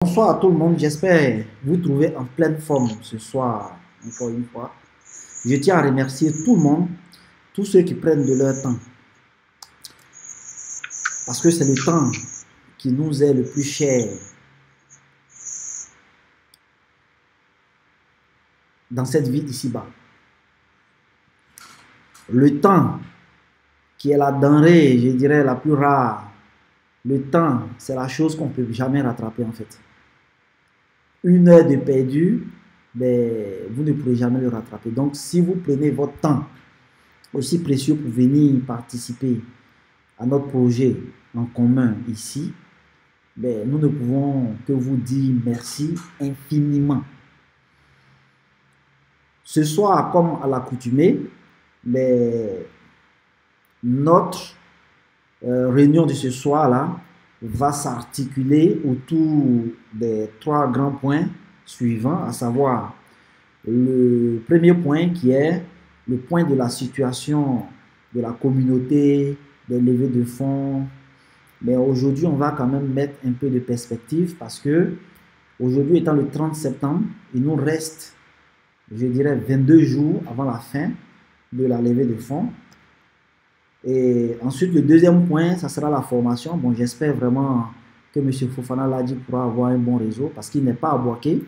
Bonsoir à tout le monde, j'espère vous trouver en pleine forme ce soir, encore une fois. Je tiens à remercier tout le monde, tous ceux qui prennent de leur temps. Parce que c'est le temps qui nous est le plus cher dans cette vie ici-bas. Le temps qui est la denrée, je dirais, la plus rare. Le temps, c'est la chose qu'on ne peut jamais rattraper en fait. Une heure de perdu, ben, vous ne pourrez jamais le rattraper. Donc, si vous prenez votre temps aussi précieux pour venir participer à notre projet en commun ici, ben, nous ne pouvons que vous dire merci infiniment. Ce soir, comme à l'accoutumée, ben, notre réunion de ce soir-là va s'articuler autour des trois grands points suivants, à savoir le premier point qui est le point de la situation de la communauté, des levées de fonds. Mais aujourd'hui, on va quand même mettre un peu de perspective parce que aujourd'hui étant le 30 septembre, il nous reste, je dirais, 22 jours avant la fin de la levée de fonds. Et ensuite, le deuxième point, ça sera la formation. Bon, j'espère vraiment que M. Fofana Ladi pourra avoir un bon réseau parce qu'il n'est pas à Boaké.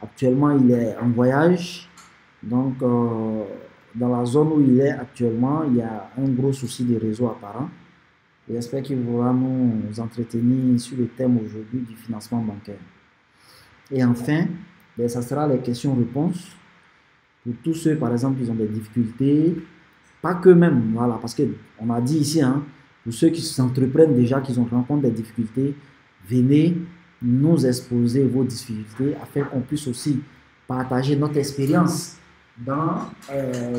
Actuellement, il est en voyage. Donc, dans la zone où il est actuellement, il y a un gros souci de réseau apparent. J'espère qu'il pourra nous entretenir sur le thème aujourd'hui du financement bancaire. Et enfin, ben, ça sera les questions-réponses pour tous ceux, par exemple, qui ont des difficultés. Pas que même, voilà, parce qu'on a dit ici, hein, pour ceux qui s'entreprennent déjà, qui rencontrent des difficultés, venez nous exposer vos difficultés afin qu'on puisse aussi partager notre expérience dans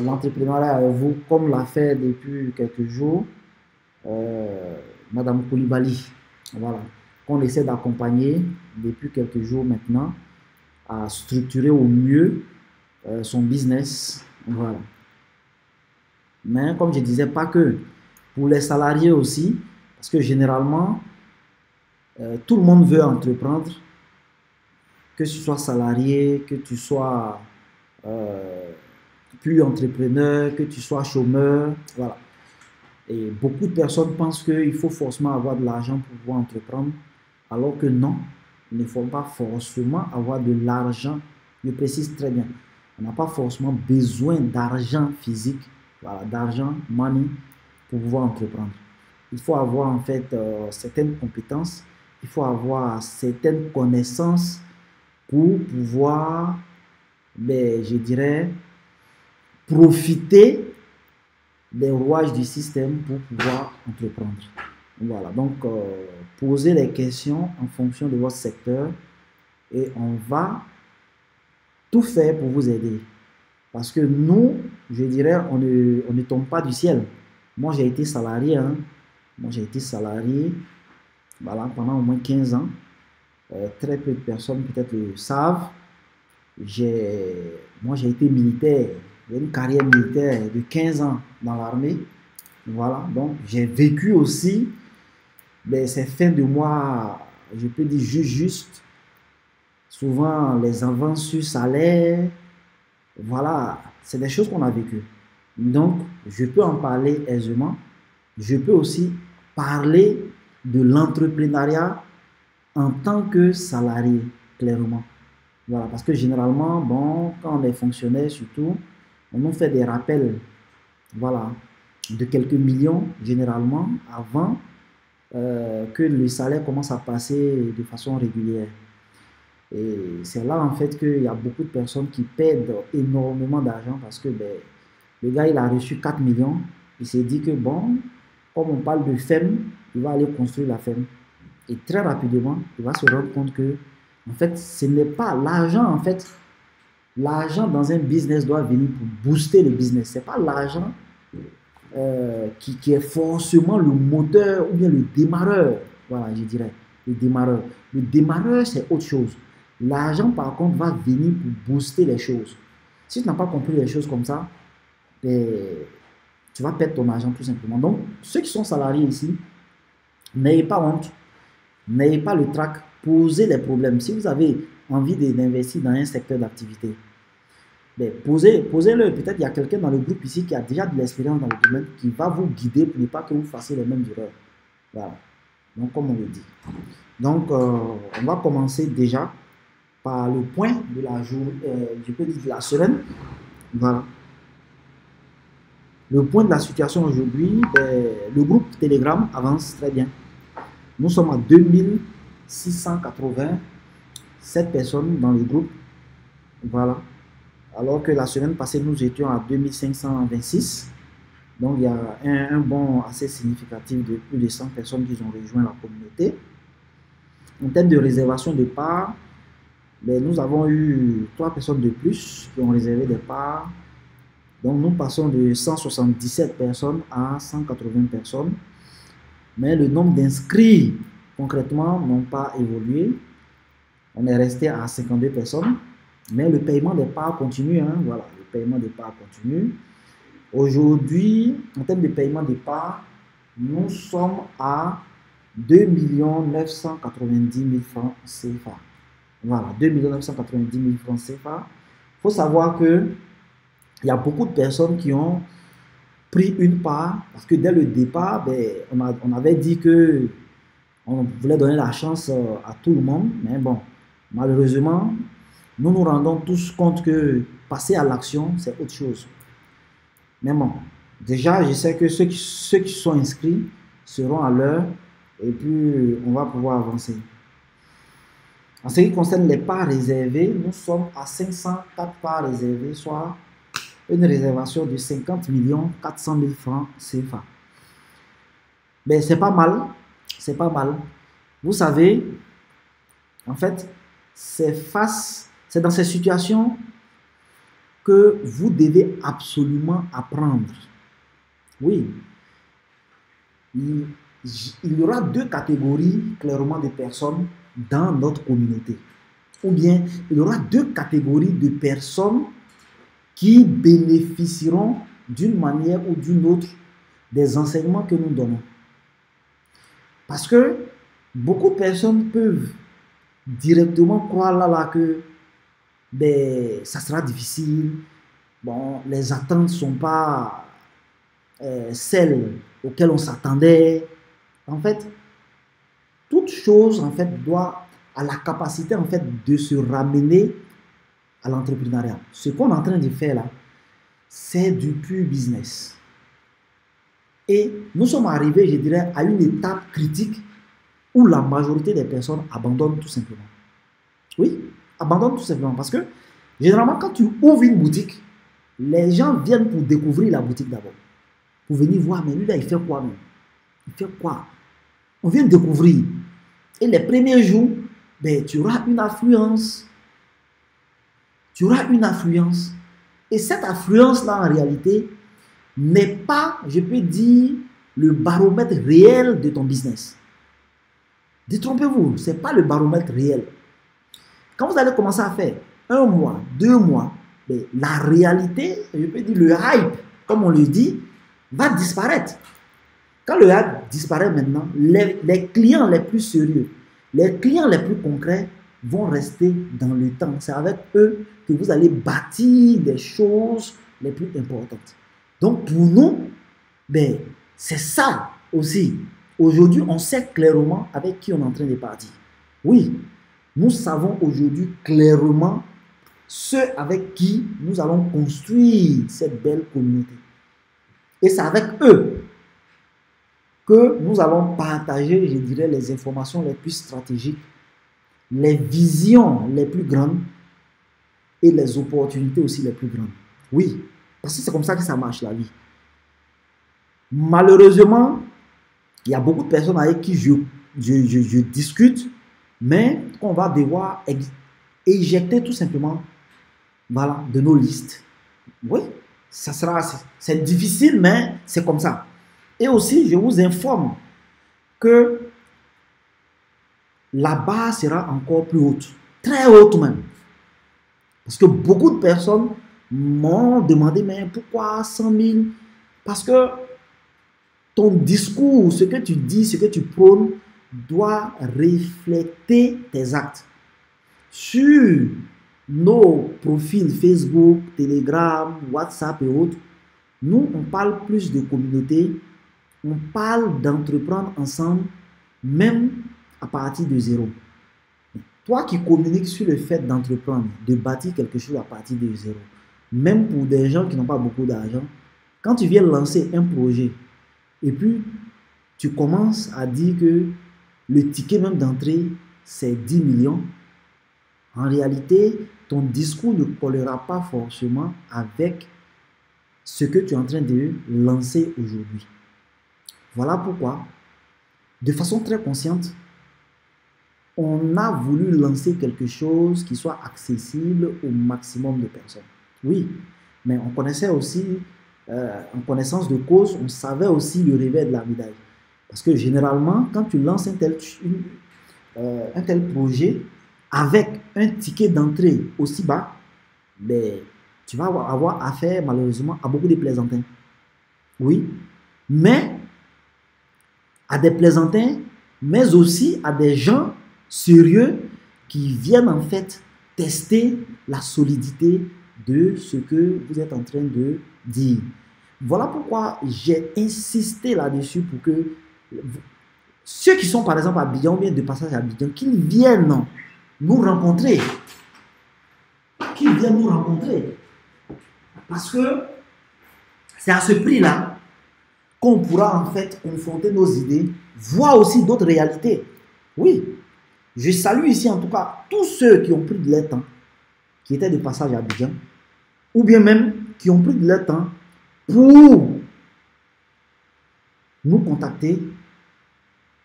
l'entrepreneuriat avec vous, comme l'a fait depuis quelques jours Madame Koulibaly, voilà, qu'on essaie d'accompagner depuis quelques jours maintenant à structurer au mieux son business, voilà. Mais comme je disais, pas que pour les salariés aussi, parce que généralement, tout le monde veut entreprendre, que tu sois salarié, que tu sois plus entrepreneur, que tu sois chômeur, voilà. Et beaucoup de personnes pensent qu'il faut forcément avoir de l'argent pour pouvoir entreprendre, alors que non, il ne faut pas forcément avoir de l'argent. Je précise très bien, on n'a pas forcément besoin d'argent physique, voilà, d'argent, money, pour pouvoir entreprendre. Il faut avoir en fait certaines compétences, il faut avoir certaines connaissances pour pouvoir, ben, je dirais, profiter des rouages du système pour pouvoir entreprendre. Voilà, donc posez les questions en fonction de votre secteur et on va tout faire pour vous aider. Parce que nous, je dirais, on ne tombe pas du ciel. Moi, j'ai été salarié. Hein. Moi, j'ai été salarié voilà, pendant au moins 15 ans. Très peu de personnes peut-être le savent. Moi, j'ai été militaire. J'ai une carrière militaire de 15 ans dans l'armée. Voilà, donc j'ai vécu aussi ces fins de mois, je peux dire juste. Souvent, les avances sur salaire. Voilà, c'est des choses qu'on a vécues. Donc, je peux en parler aisément. Je peux aussi parler de l'entrepreneuriat en tant que salarié, clairement. Voilà, parce que généralement, bon, quand on est fonctionnaire surtout, on nous fait des rappels, voilà, de quelques millions, généralement, avant que le salaire commence à passer de façon régulière. Et c'est là, en fait, qu'il y a beaucoup de personnes qui perdent énormément d'argent parce que ben, le gars, il a reçu 4 millions. Il s'est dit que, bon, comme on parle de ferme, il va aller construire la ferme. Et très rapidement, il va se rendre compte que, en fait, ce n'est pas l'argent, en fait. L'argent dans un business doit venir pour booster le business. Ce n'est pas l'argent qui est forcément le moteur ou bien le démarreur. Voilà, je dirais, le démarreur. Le démarreur, c'est autre chose. L'argent, par contre, va venir pour booster les choses. Si tu n'as pas compris les choses comme ça, ben, tu vas perdre ton argent tout simplement. Donc, ceux qui sont salariés ici, n'ayez pas honte, n'ayez pas le trac posez les problèmes. Si vous avez envie d'investir dans un secteur d'activité, ben, posez-le. Peut-être il y a quelqu'un dans le groupe ici qui a déjà de l'expérience dans le domaine qui va vous guider pour ne pas que vous fassiez les mêmes erreurs. Voilà. Donc, comme on le dit. Donc, on va commencer déjà par le point de la journée, je peux dire de la semaine. Voilà. Le point de la situation aujourd'hui, le groupe Telegram avance très bien. Nous sommes à 2687 personnes dans le groupe. Voilà. Alors que la semaine passée, nous étions à 2526. Donc, il y a un bond assez significatif de plus de 100 personnes qui ont rejoint la communauté. En termes de réservation de parts, nous avons eu 3 personnes de plus qui ont réservé des parts. Donc, nous passons de 177 personnes à 180 personnes. Mais le nombre d'inscrits, concrètement, n'ont pas évolué. On est resté à 52 personnes. Mais le paiement des parts continue. Hein, voilà, le paiement des parts continue. Aujourd'hui, en termes de paiement des parts, nous sommes à 2 990 000 francs CFA. Voilà, 2 990 000 francs CFA. Il faut savoir que il y a beaucoup de personnes qui ont pris une part parce que dès le départ, on avait dit que on voulait donner la chance à tout le monde. Mais bon, malheureusement, nous nous rendons tous compte que passer à l'action, c'est autre chose. Mais bon, déjà, je sais que ceux qui sont inscrits seront à l'heure et puis on va pouvoir avancer. En ce qui concerne les parts réservées, nous sommes à 504 parts réservées, soit une réservation de 50 400 000 francs CFA. Mais c'est pas mal, c'est pas mal. Vous savez, en fait, c'est dans ces situations que vous devez absolument apprendre. Oui, il y aura 2 catégories clairement de personnes dans notre communauté. Ou bien, il y aura 2 catégories de personnes qui bénéficieront d'une manière ou d'une autre des enseignements que nous donnons. Parce que beaucoup de personnes peuvent directement croire là que ça sera difficile. Bon, les attentes ne sont pas celles auxquelles on s'attendait. En fait, toute chose en fait doit à la capacité en fait de se ramener à l'entrepreneuriat. Ce qu'on est en train de faire là, c'est du pur business. Et nous sommes arrivés, je dirais, à une étape critique où la majorité des personnes abandonnent tout simplement. Oui, abandonnent tout simplement parce que généralement quand tu ouvres une boutique, les gens viennent pour découvrir la boutique d'abord. Pour venir voir, mais lui là il fait quoi même? Il fait quoi? On vient découvrir. Et les premiers jours, tu auras une affluence. Tu auras une affluence. Et cette affluence-là, en réalité, n'est pas, je peux dire, le baromètre réel de ton business. Détrompez-vous, ce n'est pas le baromètre réel. Quand vous allez commencer à faire 1 mois, 2 mois, la réalité, je peux dire le hype, comme on le dit, va disparaître. Quand le hype disparaît maintenant, les clients les plus sérieux, les clients les plus concrets vont rester dans le temps. C'est avec eux que vous allez bâtir des choses les plus importantes. Donc pour nous, c'est ça aussi. Aujourd'hui, on sait clairement avec qui on est en train de partir. Oui, nous savons aujourd'hui clairement ceux avec qui nous allons construire cette belle communauté. Et c'est avec eux que nous allons partager, je dirais, les informations les plus stratégiques, les visions les plus grandes et les opportunités aussi les plus grandes. Oui, parce que c'est comme ça que ça marche la vie. Malheureusement, il y a beaucoup de personnes avec qui je discute, mais qu'on va devoir éjecter tout simplement de nos listes. Oui, c'est difficile, mais c'est comme ça. Et aussi, je vous informe que la barre sera encore plus haute, très haute même. Parce que beaucoup de personnes m'ont demandé, mais pourquoi 100 000? Parce que ton discours, ce que tu dis, ce que tu prônes, doit refléter tes actes. Sur nos profils Facebook, Telegram, WhatsApp et autres, nous, on parle plus de communauté, on parle d'entreprendre ensemble, même à partir de zéro. Toi qui communiques sur le fait d'entreprendre, de bâtir quelque chose à partir de zéro, même pour des gens qui n'ont pas beaucoup d'argent, quand tu viens lancer un projet et puis tu commences à dire que le ticket même d'entrée, c'est 10 millions, en réalité, ton discours ne collera pas forcément avec ce que tu es en train de lancer aujourd'hui. Voilà pourquoi, de façon très consciente, on a voulu lancer quelque chose qui soit accessible au maximum de personnes. Oui, mais on connaissait aussi, en connaissance de cause, on savait aussi le revers de la médaille. Parce que généralement, quand tu lances un tel projet avec un ticket d'entrée aussi bas, ben, tu vas avoir affaire malheureusement à beaucoup de plaisantins. Oui, mais à des plaisantins, mais aussi à des gens sérieux qui viennent en fait tester la solidité de ce que vous êtes en train de dire. Voilà pourquoi j'ai insisté là-dessus pour que ceux qui sont par exemple à Abidjan ou bien de passage à Abidjan, qu'ils viennent nous rencontrer. Qu'ils viennent nous rencontrer. Parce que c'est à ce prix-là qu'on pourra en fait confronter nos idées, voir aussi d'autres réalités. Oui, je salue ici en tout cas tous ceux qui ont pris de leur temps, qui étaient de passage à Abidjan, ou bien même qui ont pris de leur temps pour nous contacter,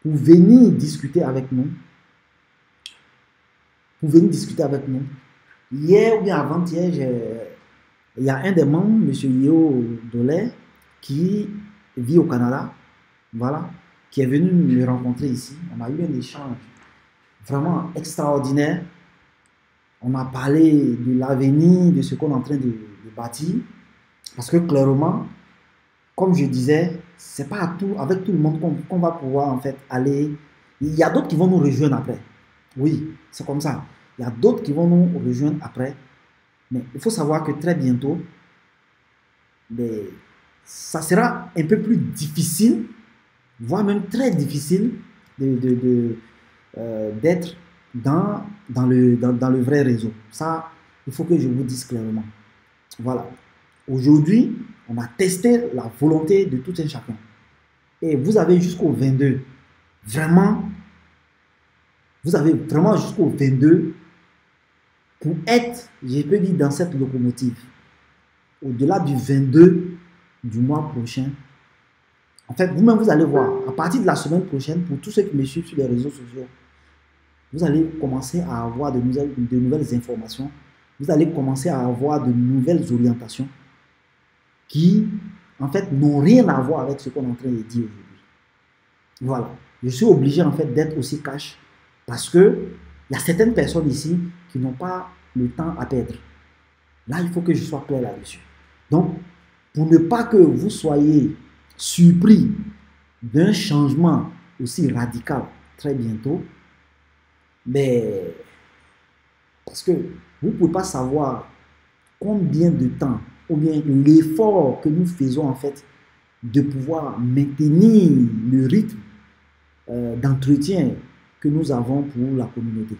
pour venir discuter avec nous. Hier ou bien avant-hier, il y a un des membres, M. Yeo Dolé, qui vit au Canada, voilà, qui est venu me rencontrer ici. On a eu un échange vraiment extraordinaire. On a parlé de l'avenir, de ce qu'on est en train de bâtir. Parce que clairement, comme je disais, c'est pas avec tout le monde qu'on va pouvoir en fait aller. Il y a d'autres qui vont nous rejoindre après. Oui, c'est comme ça. Il y a d'autres qui vont nous rejoindre après. Mais il faut savoir que très bientôt, ça sera un peu plus difficile, voire même très difficile d'être dans le vrai réseau. Ça, il faut que je vous dise clairement. Voilà. Aujourd'hui, on a testé la volonté de tout un chacun. Et vous avez jusqu'au 22. Vraiment, vous avez vraiment jusqu'au 22 pour être, je peux dire, dans cette locomotive. Au-delà du 22 du mois prochain, en fait, vous-même, vous allez voir, à partir de la semaine prochaine, pour tous ceux qui me suivent sur les réseaux sociaux, vous allez commencer à avoir de nouvelles informations, vous allez commencer à avoir de nouvelles orientations qui, en fait, n'ont rien à voir avec ce qu'on est en train de dire aujourd'hui. Voilà. Je suis obligé, en fait, d'être aussi cash parce que il y a certaines personnes ici qui n'ont pas le temps à perdre. Là, il faut que je sois clair là-dessus. Donc, pour ne pas que vous soyez surpris d'un changement aussi radical très bientôt, mais parce que vous ne pouvez pas savoir combien de temps ou bien l'effort que nous faisons en fait de pouvoir maintenir le rythme d'entretien que nous avons pour la communauté.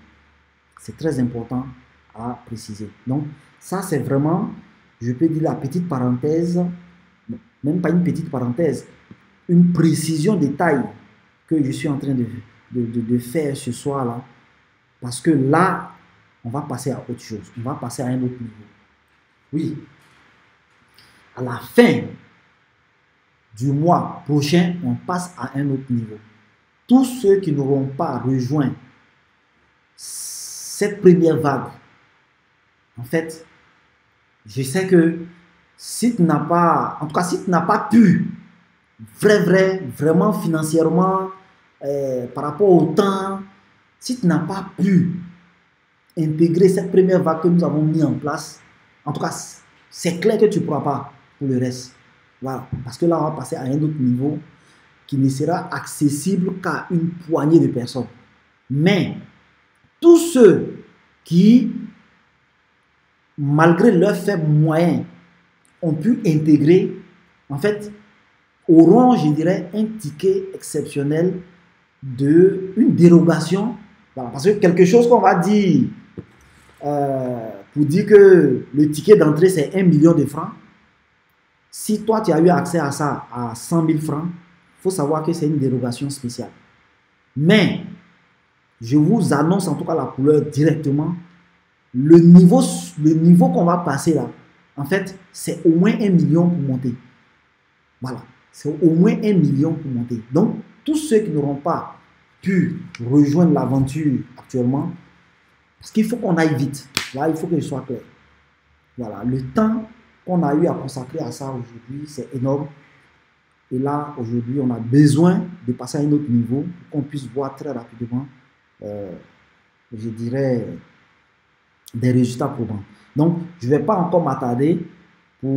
C'est très important à préciser. Donc, ça c'est vraiment, je peux dire la petite parenthèse, même pas une petite parenthèse, une précision de taille que je suis en train de faire ce soir-là. Parce que là, on va passer à autre chose. On va passer à un autre niveau. Oui. À la fin du mois prochain, on passe à un autre niveau. Tous ceux qui n'auront pas rejoint cette première vague, en fait, je sais que si tu n'as pas, en tout cas, si tu n'as pas pu vraiment financièrement, par rapport au temps, si tu n'as pas pu intégrer cette première vague que nous avons mis en place, en tout cas, c'est clair que tu ne pourras pas pour le reste. Voilà. Parce que là, on va passer à un autre niveau qui ne sera accessible qu'à une poignée de personnes. Mais tous ceux qui, malgré leurs faibles moyens, ont pu intégrer, en fait, auront, je dirais, un ticket exceptionnel une dérogation. Voilà, parce que quelque chose qu'on va dire, pour dire que le ticket d'entrée, c'est 1 million de francs, si toi, tu as eu accès à ça à 100 000 francs, il faut savoir que c'est une dérogation spéciale. Mais, je vous annonce en tout cas la couleur directement. Le niveau qu'on va passer là, en fait, c'est au moins 1 million pour monter. Voilà, c'est au moins 1 million pour monter. Donc, tous ceux qui n'auront pas pu rejoindre l'aventure actuellement, parce qu'il faut qu'on aille vite. Là, il faut que je sois clair. Voilà, le temps qu'on a eu à consacrer à ça aujourd'hui, c'est énorme. Et là, aujourd'hui, on a besoin de passer à un autre niveau pour qu'on puisse voir très rapidement, je dirais, des résultats probants. Donc, je ne vais pas encore m'attarder pour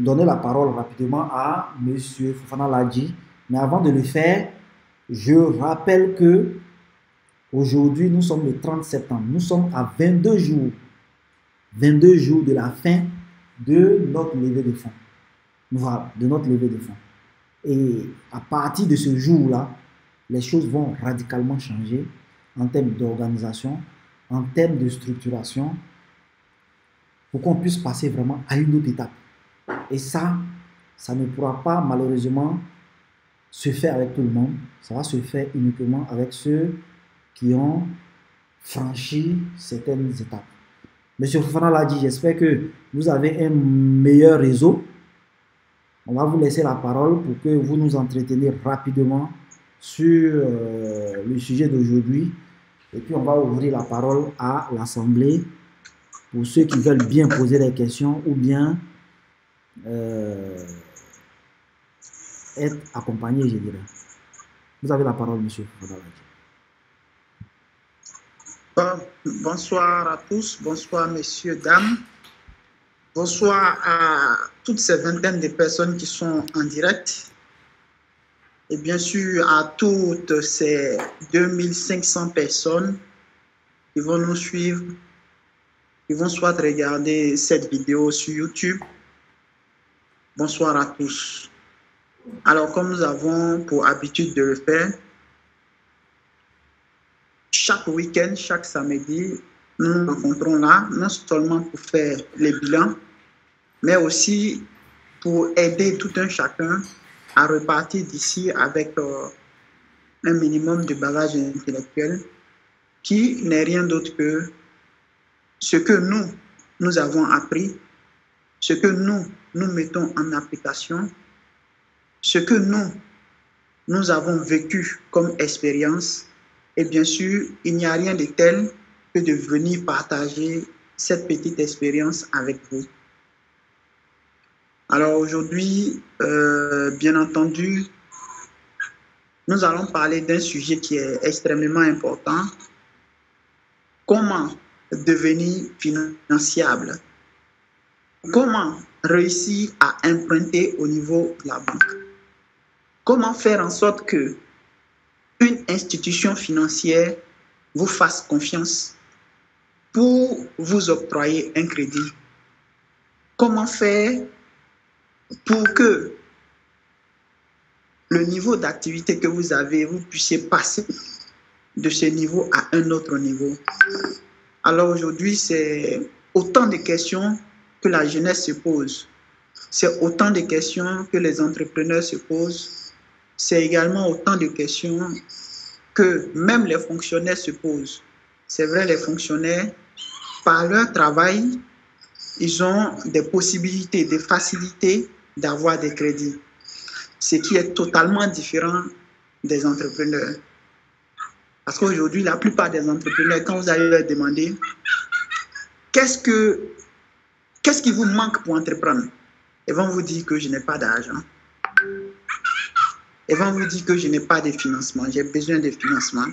donner la parole rapidement à M. Fofana Ladji. Mais avant de le faire, je rappelle que aujourd'hui, nous sommes le 30 septembre. Nous sommes à 22 jours de la fin de notre levée de fonds. Voilà, de notre levée de fonds. Et à partir de ce jour-là, les choses vont radicalement changer en termes d'organisation, en termes de structuration, pour qu'on puisse passer vraiment à une autre étape. Et ça ne pourra pas malheureusement se faire avec tout le monde. Ça va se faire uniquement avec ceux qui ont franchi certaines étapes. Monsieur Fofana l'a dit, j'espère que vous avez un meilleur réseau. On va vous laisser la parole pour que vous nous entreteniez rapidement sur le sujet d'aujourd'hui. Et puis on va ouvrir la parole à l'Assemblée pour ceux qui veulent bien poser des questions ou bien être accompagnés, je dirais. Vous avez la parole, monsieur Fofana. Bonsoir à tous, bonsoir messieurs, dames. Bonsoir à toutes ces vingtaines de personnes qui sont en direct. Et bien sûr à toutes ces 2500 personnes qui vont nous suivre, qui vont soit regarder cette vidéo sur YouTube. Bonsoir à tous. Alors, comme nous avons pour habitude de le faire, chaque week-end, chaque samedi, nous nous rencontrons là, non seulement pour faire les bilans, mais aussi pour aider tout un chacun à repartir d'ici avec un minimum de bagage intellectuel qui n'est rien d'autre que ce que nous avons appris, ce que nous mettons en application, ce que nous avons vécu comme expérience. Et bien sûr, il n'y a rien de tel que de venir partager cette petite expérience avec vous. Alors aujourd'hui, bien entendu, nous allons parler d'un sujet qui est extrêmement important. Comment devenir financiable? Comment réussir à emprunter au niveau de la banque? Comment faire en sorte que une institution financière vous fasse confiance pour vous octroyer un crédit? Comment faire pour que le niveau d'activité que vous avez, vous puissiez passer de ce niveau à un autre niveau? Alors aujourd'hui, c'est autant de questions que la jeunesse se pose. C'est autant de questions que les entrepreneurs se posent. C'est également autant de questions que même les fonctionnaires se posent. C'est vrai, les fonctionnaires, par leur travail, ils ont des possibilités, des facilités d'avoir des crédits. Ce qui est totalement différent des entrepreneurs. Parce qu'aujourd'hui, la plupart des entrepreneurs, quand vous allez leur demander qu'est-ce qui vous manque pour entreprendre, ils vont vous dire que je n'ai pas d'argent. Ils vont vous dire que je n'ai pas de financement, j'ai besoin de financement.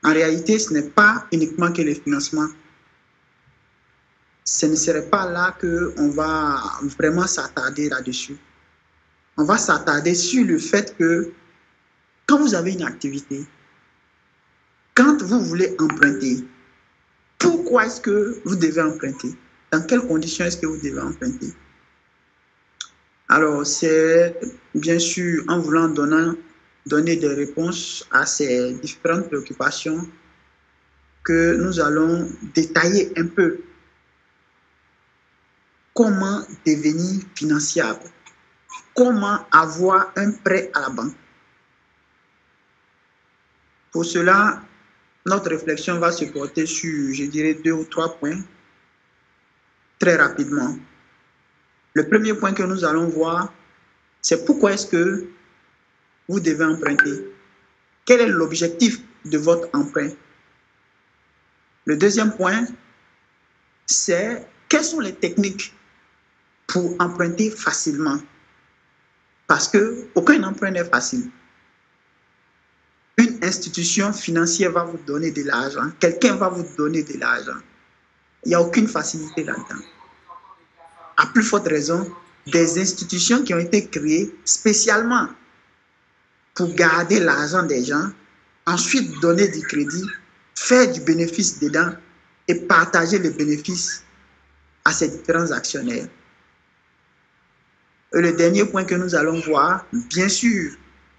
En réalité, ce n'est pas uniquement que le financement. Ce ne serait pas là qu'on va vraiment s'attarder là-dessus. on va s'attarder sur le fait que quand vous avez une activité, quand vous voulez emprunter, pourquoi est-ce que vous devez emprunter? Dans quelles conditions est-ce que vous devez emprunter? Alors, c'est bien sûr en voulant donner des réponses à ces différentes préoccupations que nous allons détailler un peu comment devenir financiable, comment avoir un prêt à la banque. Pour cela, notre réflexion va se porter sur, je dirais, 2 ou 3 points très rapidement. Le premier point que nous allons voir, c'est pourquoi est-ce que vous devez emprunter. Quel est l'objectif de votre emprunt? Le deuxième point, c'est quelles sont les techniques pour emprunter facilement. Parce qu'aucun emprunt n'est facile. Une institution financière va vous donner de l'argent. Quelqu'un va vous donner de l'argent. Il n'y a aucune facilité là-dedans. À plus forte raison, des institutions qui ont été créées spécialement pour garder l'argent des gens, ensuite donner du crédit, faire du bénéfice dedans et partager les bénéfices à ces différents actionnaires. Et le dernier point que nous allons voir, bien sûr,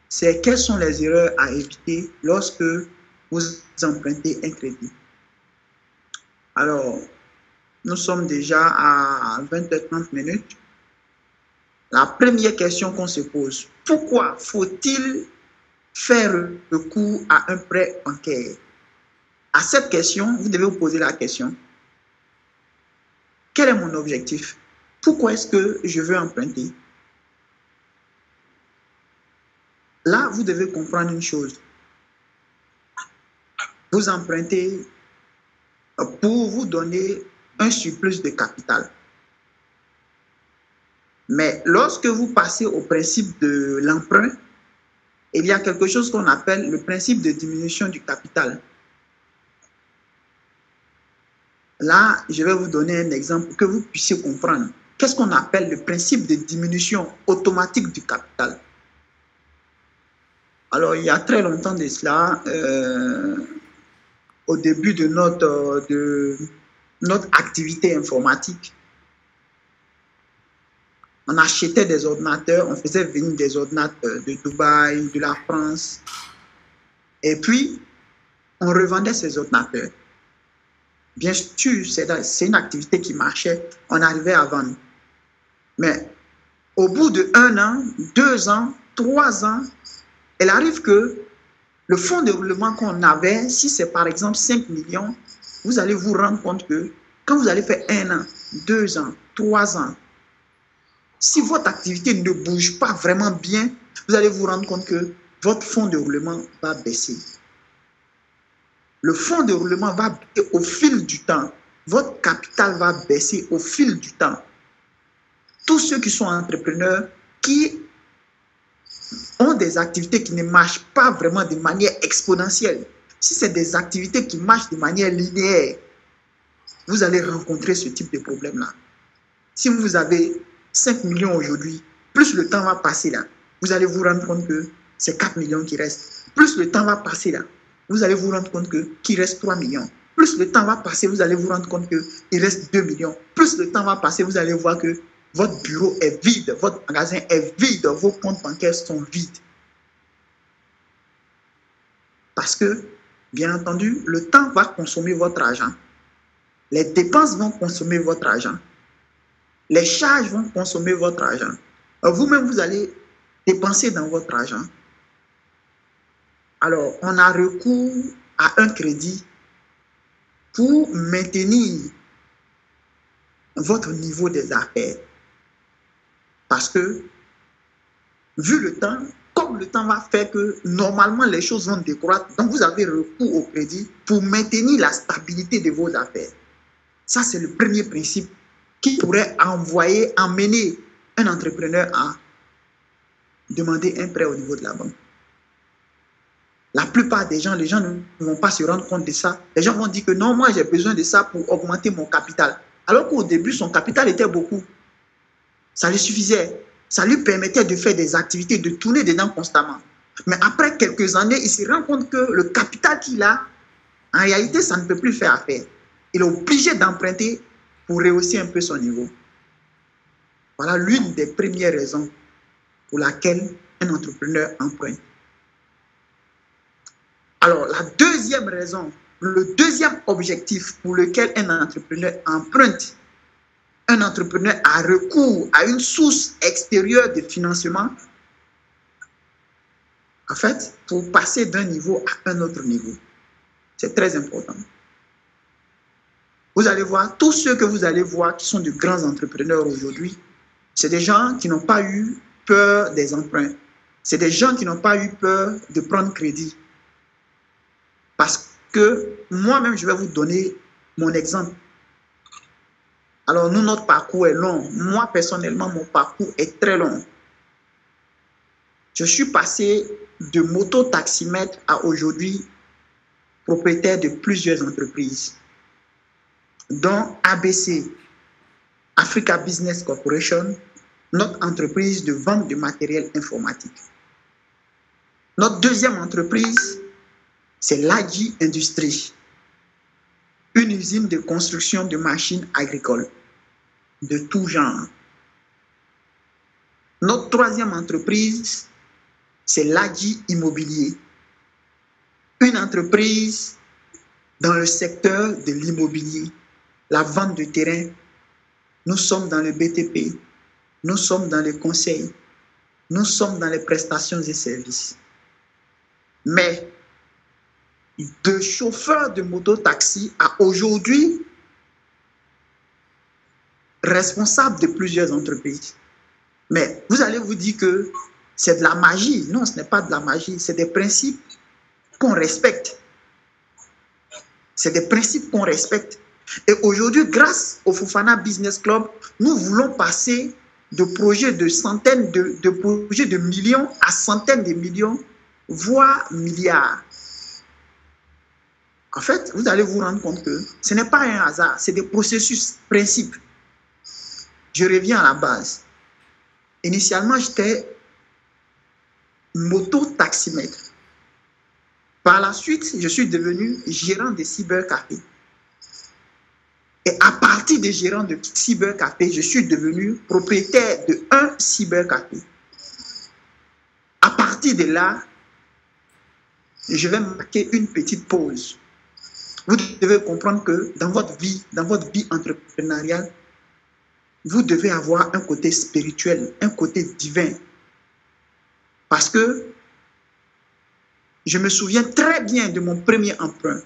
c'est quelles sont les erreurs à éviter lorsque vous empruntez un crédit. Alors, nous sommes déjà à 20h30. La première question qu'on se pose, pourquoi faut-il faire recours à un prêt bancaire? À cette question, vous devez vous poser la question, quel est mon objectif? Pourquoi est-ce que je veux emprunter? Là, vous devez comprendre une chose. Vous empruntez pour vous donner un surplus de capital. Mais lorsque vous passez au principe de l'emprunt, il y a quelque chose qu'on appelle le principe de diminution du capital. Là, je vais vous donner un exemple pour que vous puissiez comprendre. Qu'est-ce qu'on appelle le principe de diminution automatique du capital? Alors, il y a très longtemps de cela, au début de notre activité informatique, on achetait des ordinateurs, on faisait venir des ordinateurs de Dubaï, de la France, et puis on revendait ces ordinateurs. Bien sûr, c'est une activité qui marchait, on arrivait à vendre. Mais au bout de 1 an, 2 ans, 3 ans, il arrive que le fonds de roulement qu'on avait, si c'est par exemple 5 millions, vous allez vous rendre compte que quand vous allez faire 1 an, 2 ans, 3 ans, si votre activité ne bouge pas vraiment bien, vous allez vous rendre compte que votre fonds de roulement va baisser. Le fonds de roulement va baisser au fil du temps. Votre capital va baisser au fil du temps. Tous ceux qui sont entrepreneurs, qui ont des activités qui ne marchent pas vraiment de manière exponentielle, si c'est des activités qui marchent de manière linéaire, vous allez rencontrer ce type de problème-là. Si vous avez 5 millions aujourd'hui, plus le temps va passer là, vous allez vous rendre compte que c'est 4 millions qui restent. Plus le temps va passer là, vous allez vous rendre compte qu'il reste 3 millions. Plus le temps va passer, vous allez vous rendre compte qu'il reste 2 millions. Plus le temps va passer, vous allez voir que votre bureau est vide, votre magasin est vide, vos comptes bancaires sont vides. Parce que, bien entendu, le temps va consommer votre argent. Les dépenses vont consommer votre argent. Les charges vont consommer votre argent. Vous-même, vous allez dépenser dans votre argent. Alors, on a recours à un crédit pour maintenir votre niveau des affaires. Parce que, vu le temps, comme le temps va faire que normalement les choses vont décroître, donc vous avez recours au crédit pour maintenir la stabilité de vos affaires. Ça, c'est le premier principe qui pourrait amener un entrepreneur à demander un prêt au niveau de la banque. La plupart des gens, les gens ne vont pas se rendre compte de ça. Les gens vont dire que non, moi j'ai besoin de ça pour augmenter mon capital. Alors qu'au début, son capital était beaucoup. Ça lui suffisait. Ça lui permettait de faire des activités, de tourner dedans constamment. Mais après quelques années, il se rend compte que le capital qu'il a, en réalité, ça ne peut plus faire affaire. Il est obligé d'emprunter pour rehausser un peu son niveau. Voilà l'une des premières raisons pour laquelle un entrepreneur emprunte. Alors, la deuxième raison, le deuxième objectif pour lequel un entrepreneur emprunte, un entrepreneur a recours à une source extérieure de financement, en fait, pour passer d'un niveau à un autre niveau. C'est très important. Vous allez voir, tous ceux que vous allez voir qui sont de grands entrepreneurs aujourd'hui, c'est des gens qui n'ont pas eu peur des emprunts. C'est des gens qui n'ont pas eu peur de prendre crédit. Parce que moi-même, je vais vous donner mon exemple. Alors, nous, notre parcours est long. Moi, personnellement, mon parcours est très long. Je suis passé de moto-taximètre à aujourd'hui propriétaire de plusieurs entreprises, dont ABC, Africa Business Corporation, notre entreprise de vente de matériel informatique. Notre deuxième entreprise, c'est l'AGI Industrie, une usine de construction de machines agricoles de tout genre. Notre troisième entreprise, c'est l'AGI Immobilier, une entreprise dans le secteur de l'immobilier, la vente de terrain. Nous sommes dans le BTP, nous sommes dans les conseils, nous sommes dans les prestations et services. Mais de chauffeur de moto-taxi à aujourd'hui responsable de plusieurs entreprises. Mais vous allez vous dire que c'est de la magie. Non, ce n'est pas de la magie, c'est des principes qu'on respecte. C'est des principes qu'on respecte. Et aujourd'hui, grâce au Fofana Business Club, nous voulons passer de projets de centaines de projets de millions à centaines de millions, voire milliards. En fait, vous allez vous rendre compte que ce n'est pas un hasard, c'est des processus, principes. Je reviens à la base. Initialement, j'étais moto-taximètre. Par la suite, je suis devenu gérant de cybercafé. Et à partir des gérants de cybercafé, je suis devenu propriétaire de un cybercafé. À partir de là, je vais marquer une petite pause. Vous devez comprendre que dans votre vie entrepreneuriale, vous devez avoir un côté spirituel, un côté divin. Parce que je me souviens très bien de mon premier emprunt.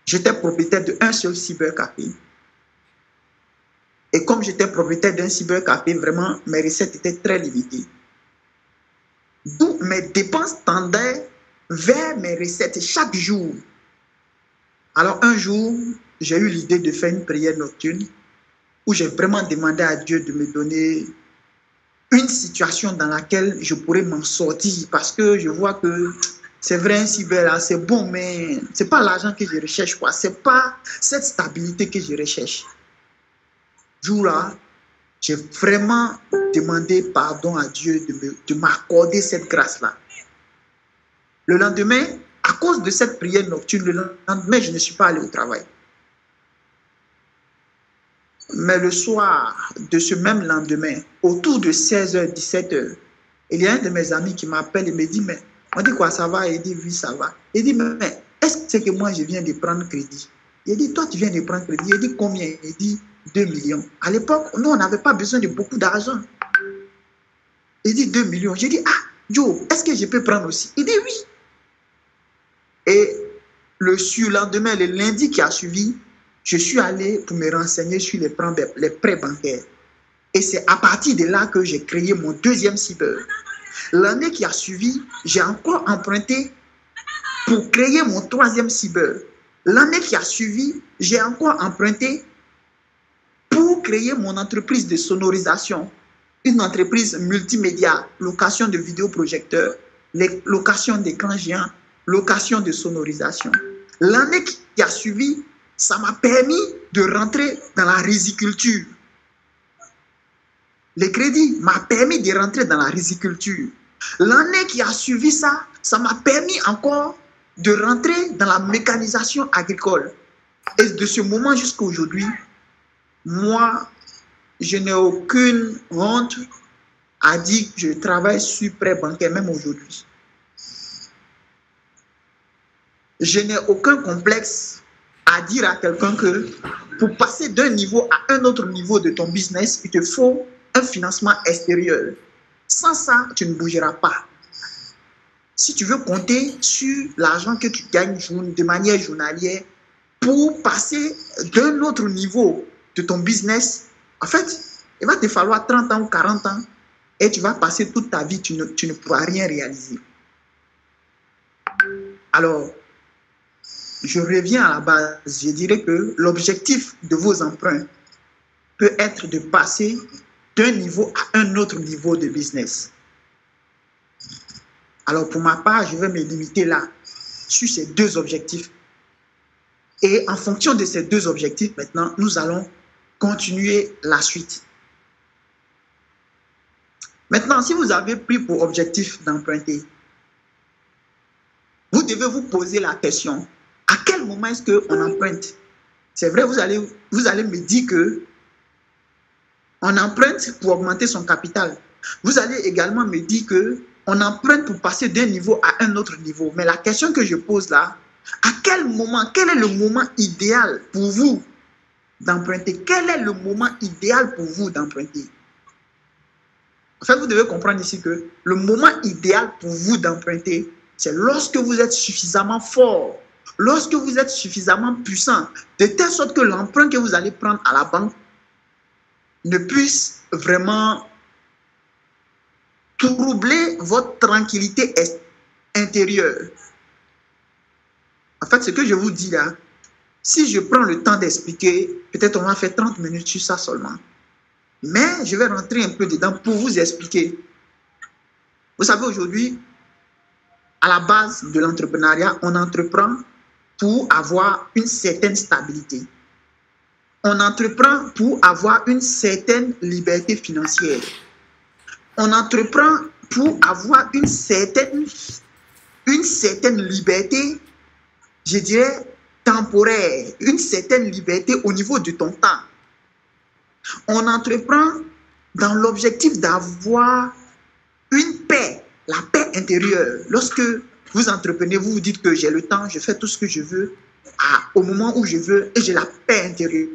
J'étais propriétaire d'un seul cybercafé. Et comme j'étais propriétaire d'un cybercafé, vraiment, mes recettes étaient très limitées. D'où mes dépenses tendaient vers mes recettes chaque jour. Alors un jour, j'ai eu l'idée de faire une prière nocturne où j'ai vraiment demandé à Dieu de me donner une situation dans laquelle je pourrais m'en sortir parce que je vois que c'est vrai, un cyber là, c'est bon, mais ce n'est pas l'argent que je recherche, quoi. Ce n'est pas cette stabilité que je recherche. Jour-là, j'ai vraiment demandé pardon à Dieu de m'accorder cette grâce-là. Le lendemain, à cause de cette prière nocturne, le lendemain, je ne suis pas allé au travail. Mais le soir de ce même lendemain, autour de 16h, 17h, il y a un de mes amis qui m'appelle et me dit, mais on dit quoi, ça va? Il dit, oui, ça va. Il dit, mais est-ce que c'est que moi, je viens de prendre crédit? Il dit, toi, tu viens de prendre crédit. Il dit, combien? Il dit, 2 millions. À l'époque, nous, on n'avait pas besoin de beaucoup d'argent. Il dit, 2 millions. J'ai dit, ah, Joe, est-ce que je peux prendre aussi? Il dit, oui. Et le surlendemain, le lundi qui a suivi, je suis allé pour me renseigner sur les prêts bancaires. Et c'est à partir de là que j'ai créé mon deuxième cyber. L'année qui a suivi, j'ai encore emprunté pour créer mon troisième cyber. L'année qui a suivi, j'ai encore emprunté pour créer mon entreprise de sonorisation. Une entreprise multimédia, location de vidéoprojecteurs, location d'écrans géants, location de sonorisation. L'année qui a suivi, ça m'a permis de rentrer dans la riziculture. le crédit m'a permis de rentrer dans la riziculture. L'année qui a suivi ça, ça m'a permis encore de rentrer dans la mécanisation agricole. Et de ce moment jusqu'à aujourd'hui, moi, je n'ai aucune honte à dire que je travaille sur prêt bancaire, même aujourd'hui. Je n'ai aucun complexe à dire à quelqu'un que pour passer d'un niveau à un autre niveau de ton business, il te faut un financement extérieur. Sans ça, tu ne bougeras pas. Si tu veux compter sur l'argent que tu gagnes de manière journalière pour passer d'un autre niveau de ton business, en fait, il va te falloir 30 ans ou 40 ans et tu vas passer toute ta vie, tu ne pourras rien réaliser. Alors, je reviens à la base. Je dirais que l'objectif de vos emprunts peut être de passer d'un niveau à un autre niveau de business. Alors, pour ma part, je vais me limiter là, sur ces deux objectifs. Et en fonction de ces deux objectifs, maintenant, nous allons continuer la suite. Maintenant, si vous avez pris pour objectif d'emprunter, vous devez vous poser la question, à quel moment est-ce qu'on emprunte? C'est vrai, vous allez me dire que on emprunte pour augmenter son capital. Vous allez également me dire qu'on emprunte pour passer d'un niveau à un autre niveau. Mais la question que je pose là, à quel moment, quel est le moment idéal pour vous d'emprunter? Quel est le moment idéal pour vous d'emprunter? En fait, vous devez comprendre ici que le moment idéal pour vous d'emprunter, c'est lorsque vous êtes suffisamment fort, lorsque vous êtes suffisamment puissant, de telle sorte que l'emprunt que vous allez prendre à la banque ne puisse vraiment troubler votre tranquillité intérieure. En fait, ce que je vous dis là, si je prends le temps d'expliquer, peut-être on va faire 30 minutes sur ça seulement. Mais je vais rentrer un peu dedans pour vous expliquer. Vous savez, aujourd'hui, à la base de l'entrepreneuriat, on entreprend pour avoir une certaine stabilité. On entreprend pour avoir une certaine liberté financière. On entreprend pour avoir une certaine liberté, je dirais, temporaire, une certaine liberté au niveau de ton temps. On entreprend dans l'objectif d'avoir une paix, la paix intérieure. Lorsque vous entreprenez, vous vous dites que j'ai le temps, je fais tout ce que je veux au moment où je veux et j'ai la paix intérieure.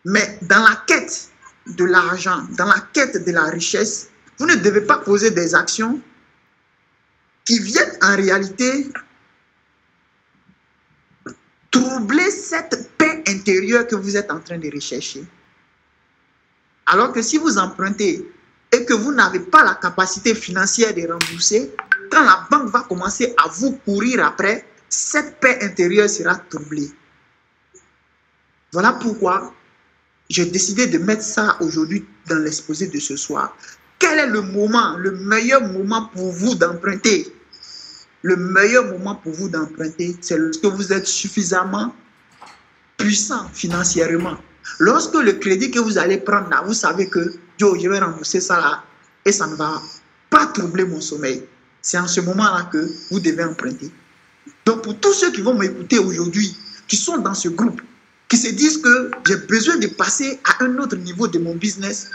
Mais dans la quête de l'argent, dans la quête de la richesse, vous ne devez pas poser des actions qui viennent en réalité troubler cette paix intérieure que vous êtes en train de rechercher. Alors que si vous empruntez et que vous n'avez pas la capacité financière de rembourser, quand la banque va commencer à vous courir après, cette paix intérieure sera troublée. Voilà pourquoi j'ai décidé de mettre ça aujourd'hui dans l'exposé de ce soir. Quel est le moment, le meilleur moment pour vous d'emprunter? Le meilleur moment pour vous d'emprunter, c'est lorsque vous êtes suffisamment puissant financièrement. Lorsque le crédit que vous allez prendre là, vous savez que je vais rembourser ça là et ça ne va pas troubler mon sommeil. C'est en ce moment-là que vous devez emprunter. Donc pour tous ceux qui vont m'écouter aujourd'hui, qui sont dans ce groupe, qui se disent que j'ai besoin de passer à un autre niveau de mon business,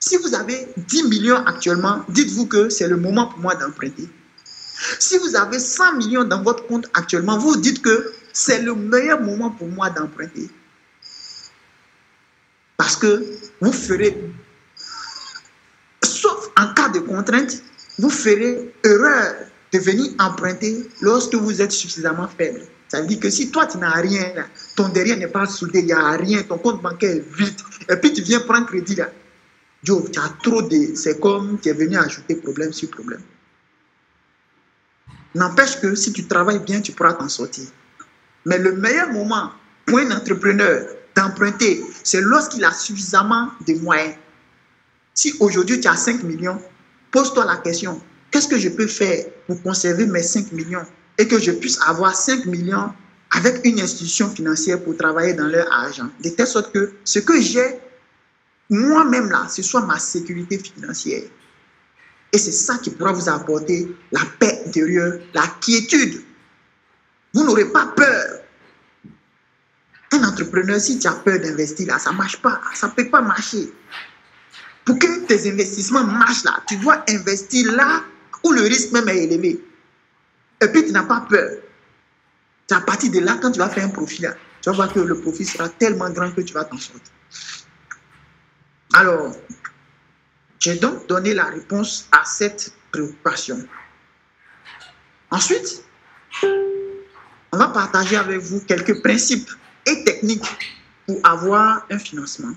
si vous avez 10 millions actuellement, dites-vous que c'est le moment pour moi d'emprunter. Si vous avez 100 millions dans votre compte actuellement, vous dites que c'est le meilleur moment pour moi d'emprunter. Parce que vous ferez, sauf en cas de contrainte, vous ferez erreur de venir emprunter lorsque vous êtes suffisamment faible. Ça veut dire que si toi tu n'as rien, là, ton derrière n'est pas soudé, il n'y a rien, ton compte bancaire est vide, et puis tu viens prendre crédit là, Joe, tu as trop de... C'est comme tu es venu ajouter problème sur problème. N'empêche que si tu travailles bien, tu pourras t'en sortir. Mais le meilleur moment pour un entrepreneur d'emprunter, c'est lorsqu'il a suffisamment de moyens. Si aujourd'hui tu as 5 millions, pose-toi la question, qu'est-ce que je peux faire pour conserver mes 5 millions et que je puisse avoir 5 millions avec une institution financière pour travailler dans leur argent, de telle sorte que ce que j'ai moi-même là, ce soit ma sécurité financière. Et c'est ça qui pourra vous apporter la paix intérieure, la quiétude. Vous n'aurez pas peur. Un entrepreneur, si tu as peur d'investir là, ça ne marche pas. Ça ne peut pas marcher. Pour que tes investissements marchent là, tu dois investir là où le risque même est élevé. Et puis tu n'as pas peur. C'est à partir de là, quand tu vas faire un profit là, tu vas voir que le profit sera tellement grand que tu vas t'en sortir. Alors, j'ai donc donné la réponse à cette préoccupation. Ensuite, on va partager avec vous quelques principes et techniques pour avoir un financement.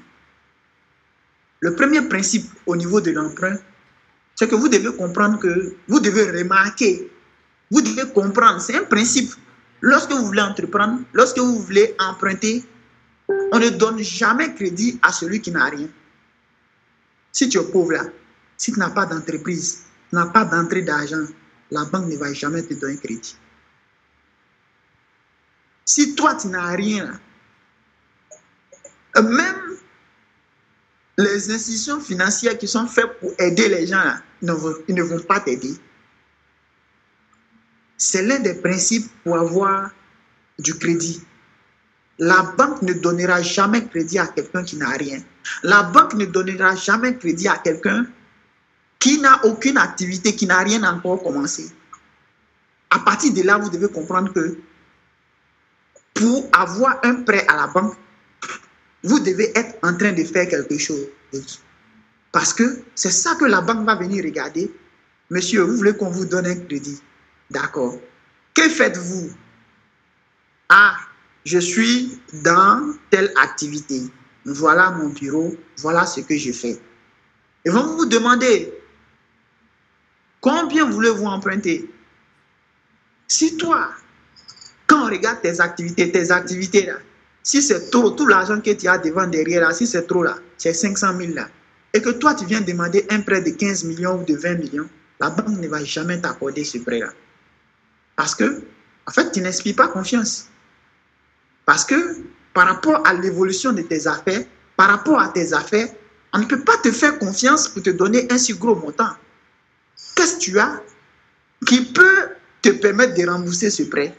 Le premier principe au niveau de l'emprunt, c'est que vous devez comprendre que, vous devez remarquer, vous devez comprendre, c'est un principe. Lorsque vous voulez entreprendre, lorsque vous voulez emprunter, on ne donne jamais crédit à celui qui n'a rien. Si tu es pauvre là, si tu n'as pas d'entreprise, tu n'as pas d'entrée d'argent, la banque ne va jamais te donner crédit. Si toi tu n'as rien, même les institutions financières qui sont faites pour aider les gens là, ils ne vont pas t'aider. C'est l'un des principes pour avoir du crédit. La banque ne donnera jamais crédit à quelqu'un qui n'a rien. La banque ne donnera jamais crédit à quelqu'un qui n'a aucune activité, qui n'a rien encore commencé. À partir de là, vous devez comprendre que pour avoir un prêt à la banque, vous devez être en train de faire quelque chose. Parce que c'est ça que la banque va venir regarder. Monsieur, vous voulez qu'on vous donne un crédit? D'accord. Que faites-vous? Ah, je suis dans telle activité. Voilà mon bureau, voilà ce que je fais. Ils vont vous demander combien voulez-vous emprunter? Si toi, quand on regarde tes activités là, si c'est trop, tout l'argent que tu as devant derrière là, si c'est trop là, c'est 500 000 là, et que toi tu viens demander un prêt de 15 millions ou de 20 millions, la banque ne va jamais t'accorder ce prêt là. Parce que, en fait, tu n'inspires pas confiance. Parce que, par rapport à l'évolution de tes affaires, par rapport à tes affaires, on ne peut pas te faire confiance pour te donner un si gros montant. Qu'est-ce que tu as qui peut te permettre de rembourser ce prêt?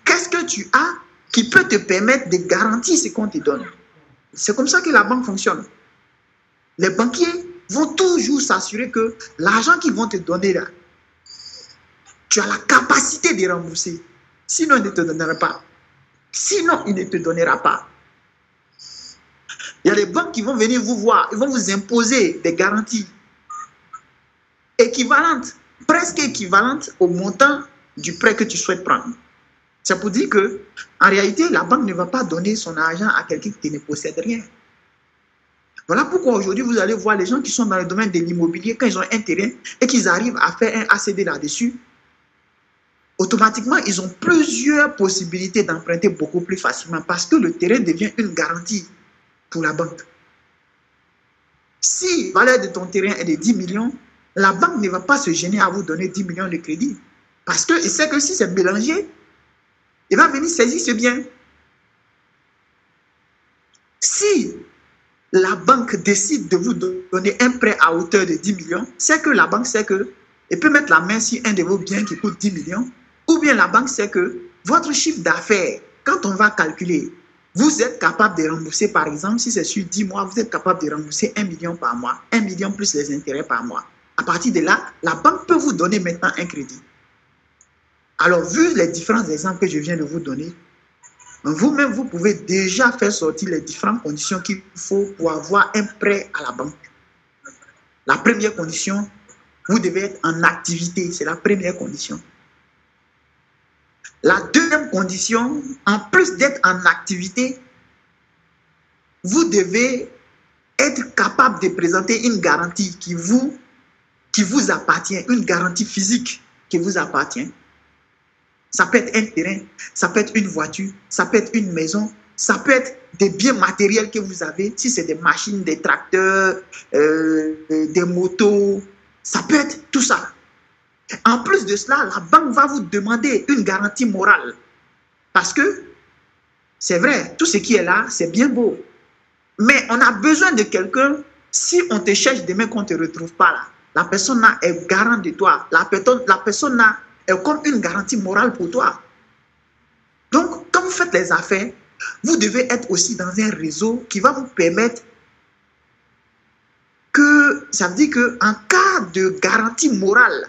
Qu'est-ce que tu as qui peut te permettre de garantir ce qu'on te donne? C'est comme ça que la banque fonctionne. Les banquiers vont toujours s'assurer que l'argent qu'ils vont te donner là, tu as la capacité de rembourser. Sinon, il ne te donnera pas. Sinon, il ne te donnera pas. Il y a des banques qui vont venir vous voir, ils vont vous imposer des garanties équivalentes, presque équivalentes au montant du prêt que tu souhaites prendre. C'est pour dire que, en réalité, la banque ne va pas donner son argent à quelqu'un qui ne possède rien. Voilà pourquoi aujourd'hui, vous allez voir les gens qui sont dans le domaine de l'immobilier, quand ils ont un terrain et qu'ils arrivent à faire un ACD là-dessus, automatiquement, ils ont plusieurs possibilités d'emprunter beaucoup plus facilement parce que le terrain devient une garantie pour la banque. Si la valeur de ton terrain est de 10 millions, la banque ne va pas se gêner à vous donner 10 millions de crédit. Parce qu'il sait que si c'est mélangé, il va venir saisir ce bien. Si la banque décide de vous donner un prêt à hauteur de 10 millions, c'est que la banque sait qu'elle peut mettre la main sur un de vos biens qui coûte 10 millions. Ou bien la banque sait que votre chiffre d'affaires, quand on va calculer, vous êtes capable de rembourser, par exemple, si c'est sur 10 mois, vous êtes capable de rembourser 1 million par mois, 1 million plus les intérêts par mois. À partir de là, la banque peut vous donner maintenant un crédit. Alors, vu les différents exemples que je viens de vous donner, vous-même, vous pouvez déjà faire sortir les différentes conditions qu'il faut pour avoir un prêt à la banque. La première condition, vous devez être en activité, c'est la première condition. La deuxième condition, en plus d'être en activité, vous devez être capable de présenter une garantie qui vous appartient, une garantie physique qui vous appartient. Ça peut être un terrain, ça peut être une voiture, ça peut être une maison, ça peut être des biens matériels que vous avez, si c'est des machines, des tracteurs, des motos, ça peut être tout ça. En plus de cela, la banque va vous demander une garantie morale. Parce que, c'est vrai, tout ce qui est là, c'est bien beau. Mais on a besoin de quelqu'un, si on te cherche demain qu'on ne te retrouve pas là, la personne là est garante de toi. La personne là est comme une garantie morale pour toi. Donc, quand vous faites les affaires, vous devez être aussi dans un réseau qui va vous permettre que, ça veut dire qu'en cas de garantie morale,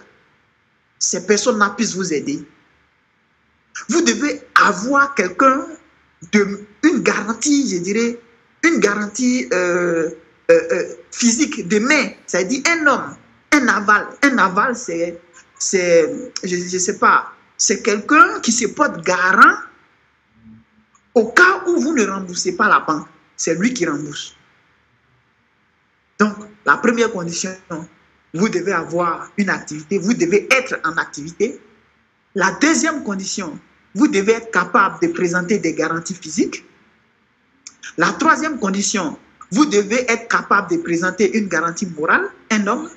ces personnes-là puissent vous aider. Vous devez avoir quelqu'un une garantie, je dirais, une garantie physique de main. C'est-à-dire un homme, un aval. Un aval, c'est je sais pas, c'est quelqu'un qui se porte garant au cas où vous ne remboursez pas la banque. C'est lui qui rembourse. Donc, la première condition, vous devez avoir une activité, vous devez être en activité. La deuxième condition, vous devez être capable de présenter des garanties physiques. La troisième condition, vous devez être capable de présenter une garantie morale, un homme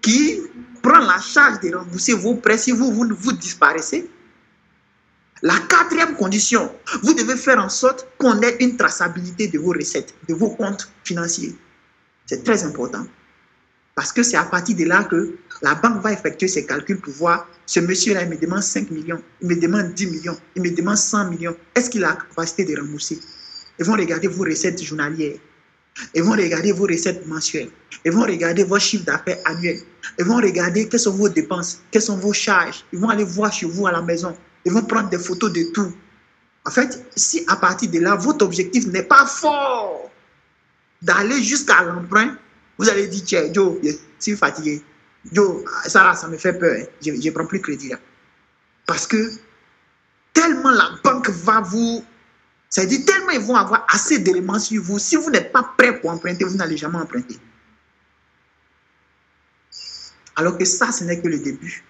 qui prend la charge de rembourser vos prêts si vous disparaissez. La quatrième condition, vous devez faire en sorte qu'on ait une traçabilité de vos recettes, de vos comptes financiers. C'est très important. Parce que c'est à partir de là que la banque va effectuer ses calculs pour voir, ce monsieur-là, il me demande 5 millions, il me demande 10 millions, il me demande 100 millions. Est-ce qu'il a la capacité de rembourser? Ils vont regarder vos recettes journalières. Ils vont regarder vos recettes mensuelles. Ils vont regarder vos chiffres d'affaires annuels. Ils vont regarder quelles sont vos dépenses, quelles sont vos charges. Ils vont aller voir chez vous à la maison. Ils vont prendre des photos de tout. En fait, si à partir de là, votre objectif n'est pas fort d'aller jusqu'à l'emprunt, vous allez dire, tiens, Joe, je suis fatigué. Joe, ça me fait peur. Je ne prends plus crédit là. Parce que tellement la banque va vous... C'est-à-dire tellement ils vont avoir assez d'éléments sur vous. Si vous n'êtes pas prêt pour emprunter, vous n'allez jamais emprunter. Alors que ça, ce n'est que le début.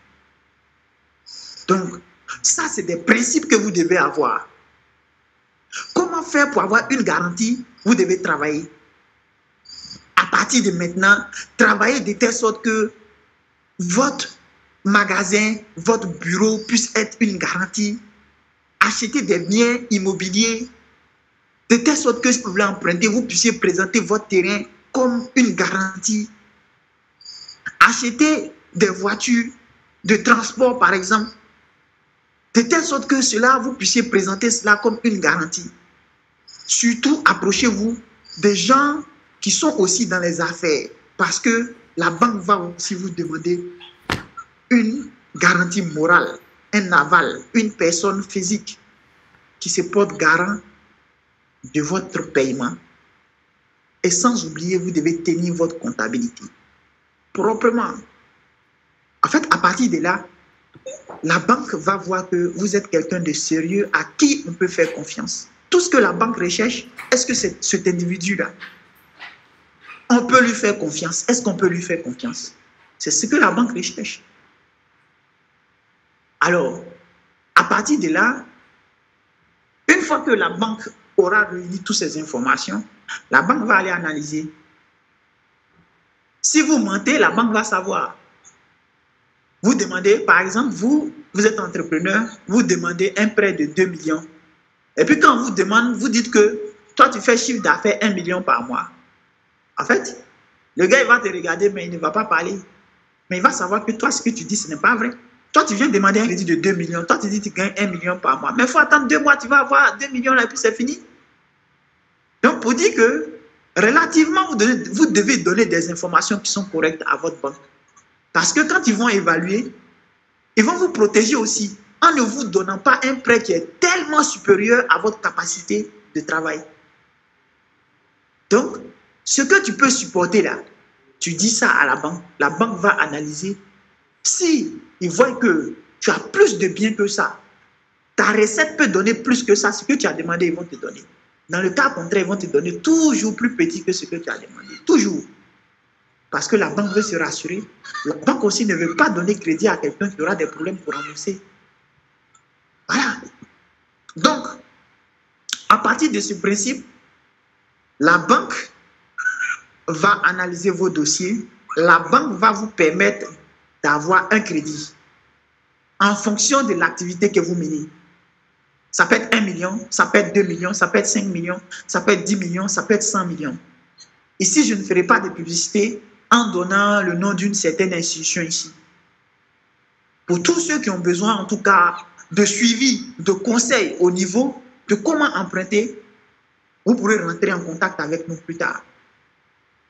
Donc, ça, c'est des principes que vous devez avoir. Comment faire pour avoir une garantie? Vous devez travailler. À partir de maintenant, travailler de telle sorte que votre magasin, votre bureau puisse être une garantie. Acheter des biens immobiliers de telle sorte que si vous voulez emprunter, vous puissiez présenter votre terrain comme une garantie. Acheter des voitures de transport, par exemple, de telle sorte que cela, vous puissiez présenter cela comme une garantie. Surtout, approchez-vous des gens qui sont aussi dans les affaires, parce que la banque va aussi vous demander une garantie morale, un aval, une personne physique qui se porte garant de votre paiement. Et sans oublier, vous devez tenir votre comptabilité proprement. En fait, à partir de là, la banque va voir que vous êtes quelqu'un de sérieux à qui on peut faire confiance. Tout ce que la banque recherche, est-ce que c'est cet individu-là, on peut lui faire confiance? Est-ce qu'on peut lui faire confiance? C'est ce que la banque recherche. Alors, à partir de là, une fois que la banque aura réuni toutes ces informations, la banque va aller analyser. Si vous mentez, la banque va savoir. Vous demandez, par exemple, vous êtes entrepreneur, vous demandez un prêt de 2 millions. Et puis quand on vous demande, vous dites que toi, tu fais chiffre d'affaires 1 million par mois. En fait, le gars, il va te regarder, mais il ne va pas parler. Mais il va savoir que toi, ce que tu dis, ce n'est pas vrai. Toi, tu viens demander un crédit de 2 millions. Toi, tu dis que tu gagnes 1 million par mois. Mais il faut attendre 2 mois, tu vas avoir 2 millions là et puis c'est fini. Donc, pour dire que relativement, vous devez donner des informations qui sont correctes à votre banque. Parce que quand ils vont évaluer, ils vont vous protéger aussi en ne vous donnant pas un prêt qui est tellement supérieur à votre capacité de travail. Donc, ce que tu peux supporter là, tu dis ça à la banque va analyser. Si ils voient que tu as plus de biens que ça, ta recette peut donner plus que ça, ce que tu as demandé, ils vont te donner. Dans le cas contraire, ils vont te donner toujours plus petit que ce que tu as demandé. Toujours. Parce que la banque veut se rassurer. La banque aussi ne veut pas donner crédit à quelqu'un qui aura des problèmes pour rembourser. Voilà. Donc, à partir de ce principe, la banque va analyser vos dossiers. La banque va vous permettre d'avoir un crédit en fonction de l'activité que vous menez. Ça peut être 1 million, ça peut être 2 millions, ça peut être 5 millions, ça peut être 10 millions, ça peut être 100 millions. Ici, je ne ferai pas de publicité en donnant le nom d'une certaine institution ici. Pour tous ceux qui ont besoin, en tout cas, de suivi, de conseils au niveau de comment emprunter, vous pourrez rentrer en contact avec nous plus tard.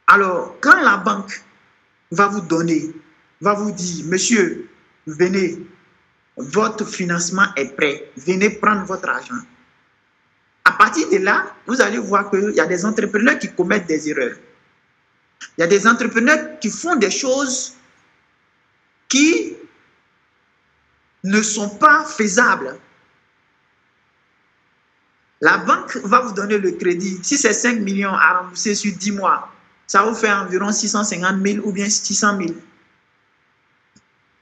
Alors, quand la banque va vous donner, va vous dire, monsieur, venez, votre financement est prêt, venez prendre votre argent. À partir de là, vous allez voir qu'il y a des entrepreneurs qui commettent des erreurs. Il y a des entrepreneurs qui font des choses qui ne sont pas faisables. La banque va vous donner le crédit. Si c'est 5 millions à rembourser sur 10 mois, ça vous fait environ 650 000 ou bien 600 000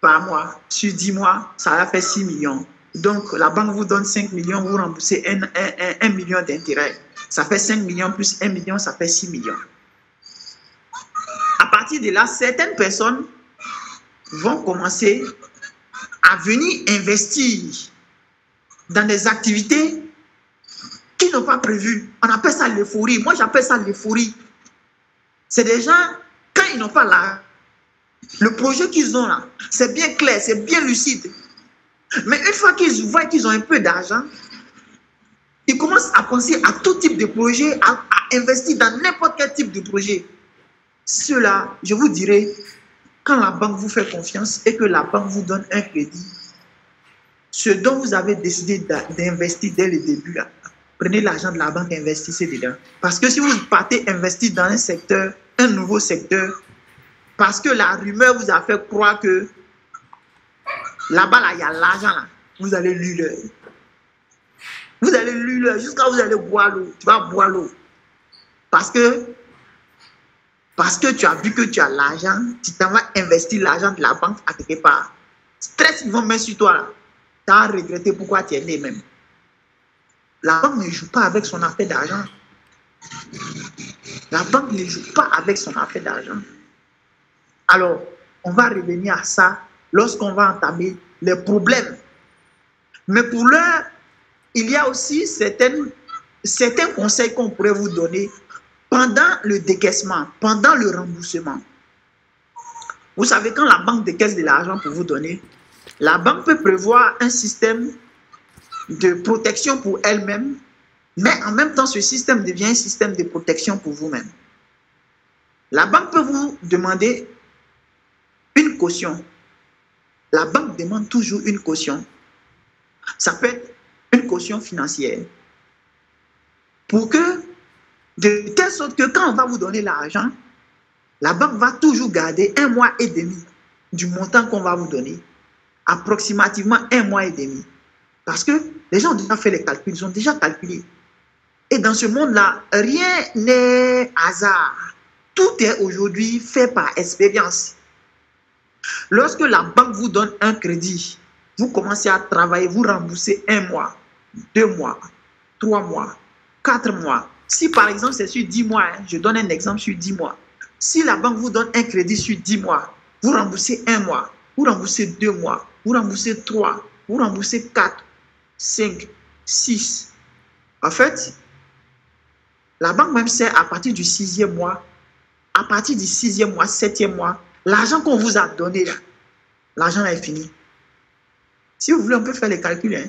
par mois. Sur 10 mois, ça va faire 6 millions. Donc, la banque vous donne 5 millions, vous remboursez 1 million d'intérêt. Ça fait 5 millions plus 1 million, ça fait 6 millions. À partir de là, certaines personnes vont commencer à venir investir dans des activités qui n'ont pas prévu. On appelle ça l'euphorie. Moi, j'appelle ça l'euphorie. C'est des gens, quand ils n'ont pas là, le projet qu'ils ont là, c'est bien clair, c'est bien lucide. Mais une fois qu'ils voient qu'ils ont un peu d'argent, ils commencent à penser à tout type de projet, à investir dans n'importe quel type de projet. Cela, je vous dirais, quand la banque vous fait confiance et que la banque vous donne un crédit, ce dont vous avez décidé d'investir dès le début, prenez l'argent de la banque et investissez dedans. Parce que si vous partez investir dans un secteur, un nouveau secteur, parce que la rumeur vous a fait croire que là-bas, là, il y a l'argent, là, vous allez lui l'œil. Vous allez lui l'œil jusqu'à vous allez boire l'eau. Tu vas boire l'eau. Parce que tu as vu que tu as l'argent, tu t'en vas investir l'argent de la banque à quelque part. Stress, ils vont mettre sur toi là. Tu as regretté pourquoi tu es né même. La banque ne joue pas avec son affaire d'argent. La banque ne joue pas avec son affaire d'argent. Alors, on va revenir à ça lorsqu'on va entamer les problèmes. Mais pour l'heure, il y a aussi certains conseils qu'on pourrait vous donner pendant le décaissement, pendant le remboursement. Vous savez, quand la banque décaisse de l'argent pour vous donner, la banque peut prévoir un système de protection pour elle-même, mais en même temps, ce système devient un système de protection pour vous-même. La banque peut vous demander une caution. La banque demande toujours une caution. Ça peut être une caution financière. Pour que, de telle sorte que quand on va vous donner l'argent, la banque va toujours garder 1 mois et demi du montant qu'on va vous donner. Approximativement 1 mois et demi. Parce que les gens ont déjà fait les calculs, ils ont déjà calculé. Et dans ce monde-là, rien n'est hasard. Tout est aujourd'hui fait par expérience. Lorsque la banque vous donne un crédit, vous commencez à travailler, vous remboursez 1 mois, 2 mois, 3 mois, 4 mois. Si par exemple c'est sur 10 mois, je donne un exemple sur 10 mois. Si la banque vous donne un crédit sur 10 mois, vous remboursez 1 mois, vous remboursez 2 mois, vous remboursez 3, vous remboursez 4, 5, 6. En fait, la banque même sait à partir du 6e mois, à partir du 6e mois, 7e mois, l'argent qu'on vous a donné, l'argent est fini. Si vous voulez, on peut faire les calculs. Hein.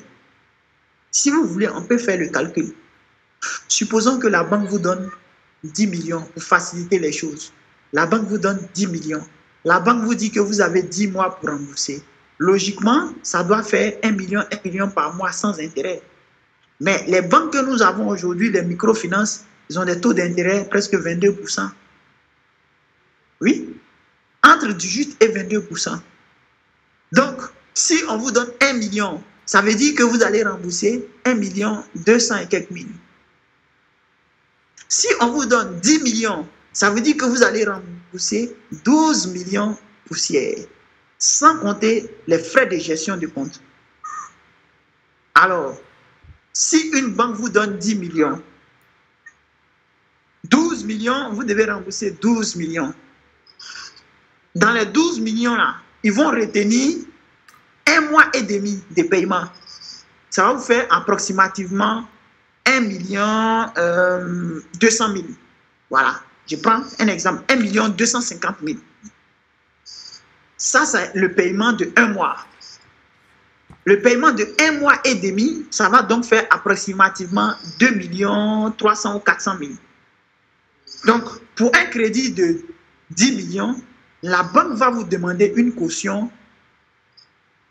Si vous voulez, on peut faire le calcul. Supposons que la banque vous donne 10 millions pour faciliter les choses. La banque vous donne 10 millions. La banque vous dit que vous avez 10 mois pour rembourser. Logiquement, ça doit faire 1 million par mois sans intérêt. Mais les banques que nous avons aujourd'hui, les microfinances, ils ont des taux d'intérêt presque 22%. Oui, entre 18 et 22%. Donc, si on vous donne 1 million, ça veut dire que vous allez rembourser 1 200 et quelques mille. Si on vous donne 10 millions, ça veut dire que vous allez rembourser 12 millions poussières, sans compter les frais de gestion du compte. Alors, si une banque vous donne 10 millions, 12 millions, vous devez rembourser 12 millions. Dans les 12 millions là, ils vont retenir 1 mois et demi de paiement. ça va vous faire approximativement 1 200 000. Voilà, je prends un exemple, 1 250 000. Ça, c'est le paiement de 1 mois. Le paiement de 1 mois et demi, ça va donc faire approximativement 2 300 000 ou 400 000. Donc, pour un crédit de 10 millions, la banque va vous demander une caution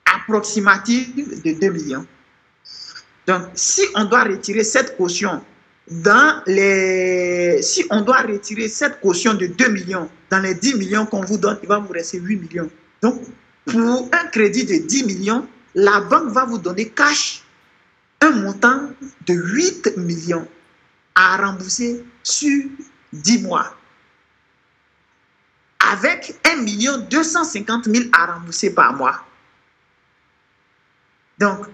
approximative de 2 millions. Donc, si on doit retirer cette caution si on doit retirer cette caution de 2 millions dans les 10 millions qu'on vous donne, il va vous rester 8 millions. Donc, pour un crédit de 10 millions, la banque va vous donner cash un montant de 8 millions à rembourser sur 10 mois. Avec 1 250 000 à rembourser par mois. Donc,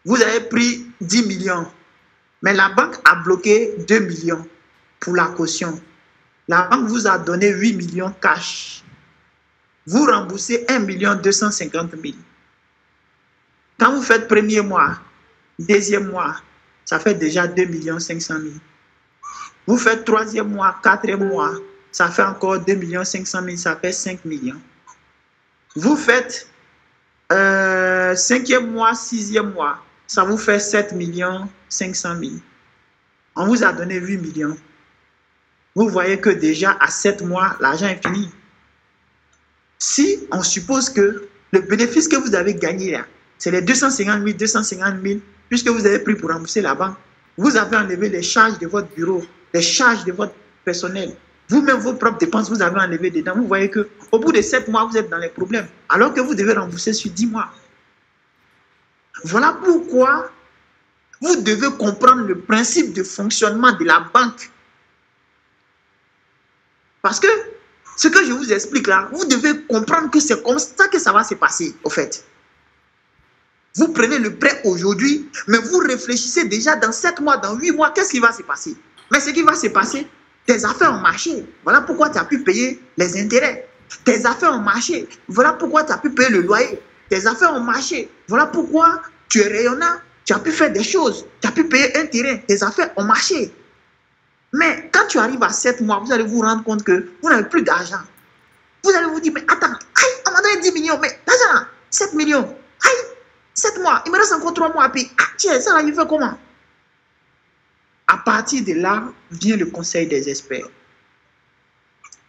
vous avez pris 10 millions, mais la banque a bloqué 2 millions pour la caution. La banque vous a donné 8 millions cash. Vous remboursez 1 250 000. Quand vous faites premier mois, deuxième mois, ça fait déjà 2 500 000. Vous faites troisième mois, quatrième mois, ça fait encore 2 500 000, ça fait 5 millions. Vous faites cinquième mois, sixième mois, ça vous fait 7 500 000. On vous a donné 8 millions. Vous voyez que déjà à 7 mois, l'argent est fini. Si on suppose que le bénéfice que vous avez gagné là, c'est les 250 000, puisque vous avez pris pour rembourser la banque, vous avez enlevé les charges de votre bureau, les charges de votre personnel, vous-même vos propres dépenses, vous avez enlevé dedans. Vous voyez qu'au bout de 7 mois, vous êtes dans les problèmes, alors que vous devez rembourser sur 10 mois. Voilà pourquoi vous devez comprendre le principe de fonctionnement de la banque. Parce que ce que je vous explique là, vous devez comprendre que c'est comme ça que ça va se passer, au fait. Vous prenez le prêt aujourd'hui, mais vous réfléchissez déjà dans 7 mois, dans 8 mois, qu'est-ce qui va se passer? Mais ce qui va se passer, tes affaires ont marché. Voilà pourquoi tu as pu payer les intérêts. Tes affaires ont marché. Voilà pourquoi tu as pu payer le loyer. Tes affaires ont marché. Voilà pourquoi tu es rayonnant. Tu as pu faire des choses. Tu as pu payer un terrain. Tes affaires ont marché. Mais quand tu arrives à 7 mois, vous allez vous rendre compte que vous n'avez plus d'argent. Vous allez vous dire, mais attends, on m'a donné 10 millions, mais l'argent, 7 millions. 7 mois, il me reste encore 3 mois à payer. Tiens, ça là, il fait comment? À partir de là, vient le conseil des experts.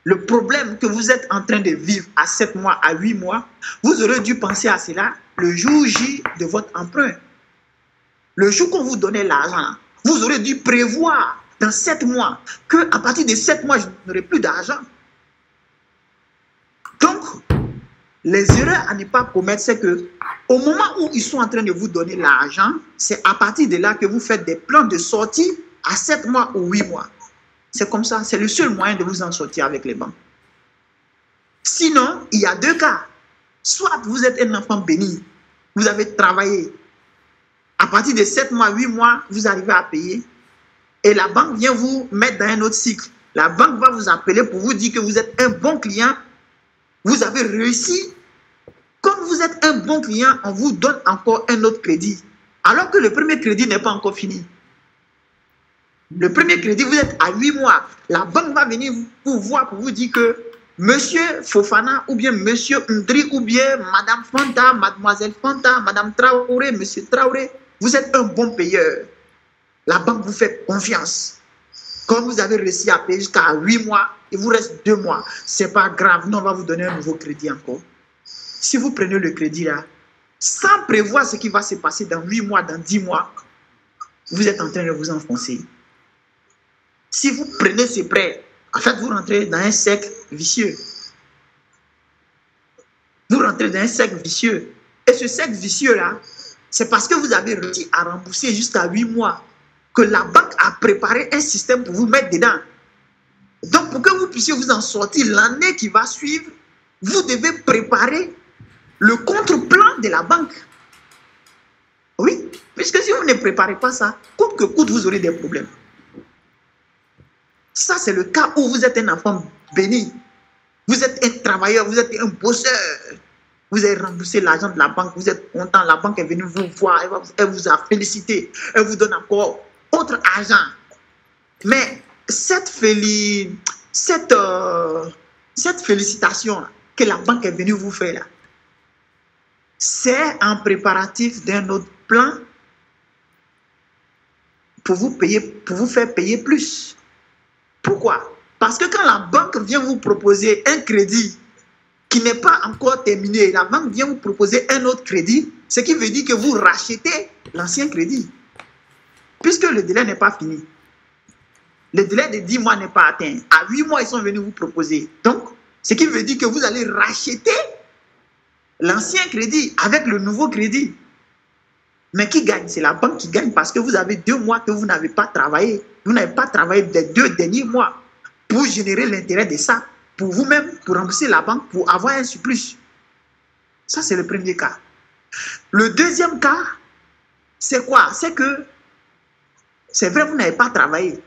Le problème que vous êtes en train de vivre à 7 mois, à 8 mois, vous aurez dû penser à cela le jour J de votre emprunt. Le jour qu'on vous donnait l'argent, vous aurez dû prévoir dans 7 mois qu'à partir de 7 mois, je n'aurai plus d'argent. Donc, les erreurs à ne pas commettre, c'est que au moment où ils sont en train de vous donner l'argent, c'est à partir de là que vous faites des plans de sortie à 7 mois ou 8 mois. C'est comme ça, c'est le seul moyen de vous en sortir avec les banques. Sinon, il y a 2 cas. Soit vous êtes un enfant béni, vous avez travaillé. À partir de 7 mois, 8 mois, vous arrivez à payer. Et la banque vient vous mettre dans un autre cycle. La banque va vous appeler pour vous dire que vous êtes un bon client. Vous avez réussi. Comme vous êtes un bon client, on vous donne encore un autre crédit. Alors que le premier crédit n'est pas encore fini. Le premier crédit, vous êtes à 8 mois. La banque va venir vous voir pour vous dire que Monsieur Fofana, ou bien Monsieur Ndri, ou bien Madame Fanta, Mademoiselle Fanta, Madame Traoré, Monsieur Traoré, vous êtes un bon payeur. La banque vous fait confiance. Comme vous avez réussi à payer jusqu'à 8 mois, il vous reste 2 mois. Ce n'est pas grave, nous on va vous donner un nouveau crédit encore. Si vous prenez le crédit là, sans prévoir ce qui va se passer dans 8 mois, dans 10 mois, vous êtes en train de vous enfoncer. Si vous prenez ce prêt, en fait, vous rentrez dans un cercle vicieux. Vous rentrez dans un cercle vicieux. Et ce cercle vicieux-là, c'est parce que vous avez réussi à rembourser jusqu'à 8 mois que la banque a préparé un système pour vous mettre dedans. Donc, pour que vous puissiez vous en sortir l'année qui va suivre, vous devez préparer le contre-plan de la banque. Oui, puisque si vous ne préparez pas ça, coûte que coûte, vous aurez des problèmes. Ça, c'est le cas où vous êtes un enfant béni. Vous êtes un travailleur, vous êtes un bosseur. vous avez remboursé l'argent de la banque, vous êtes content, la banque est venue vous voir, elle vous a félicité, elle vous donne encore autre argent. Mais cette félicitation que la banque est venue vous faire, là, c'est un préparatif d'un autre plan pour vous faire payer plus. Pourquoi? Parce que quand la banque vient vous proposer un crédit qui n'est pas encore terminé, la banque vient vous proposer un autre crédit, ce qui veut dire que vous rachetez l'ancien crédit, puisque le délai n'est pas fini. Le délai de 10 mois n'est pas atteint. À 8 mois, ils sont venus vous proposer. Donc, ce qui veut dire que vous allez racheter l'ancien crédit avec le nouveau crédit. Mais qui gagne? C'est la banque qui gagne parce que vous avez 2 mois que vous n'avez pas travaillé. Vous n'avez pas travaillé les 2 derniers mois pour générer l'intérêt de ça, pour vous-même, pour rembourser la banque, pour avoir un surplus. Ça, c'est le premier cas. Le deuxième cas, c'est quoi? C'est que, c'est vrai, vous n'avez pas travaillé.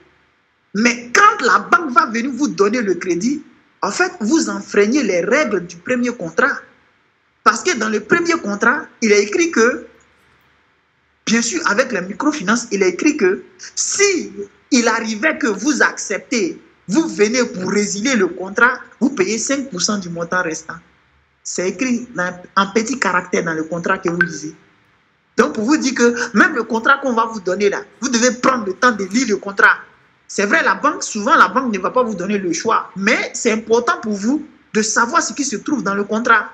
Mais quand la banque va venir vous donner le crédit, en fait, vous enfreignez les règles du premier contrat. Parce que dans le premier contrat, il est écrit que, bien sûr, avec la microfinance, il est écrit que si il arrivait que vous acceptez, vous venez pour résilier le contrat, vous payez 5% du montant restant. C'est écrit en petit caractère dans le contrat que vous lisez. Donc, pour vous dire que même le contrat qu'on va vous donner là, vous devez prendre le temps de lire le contrat. C'est vrai, souvent la banque ne va pas vous donner le choix, mais c'est important pour vous de savoir ce qui se trouve dans le contrat.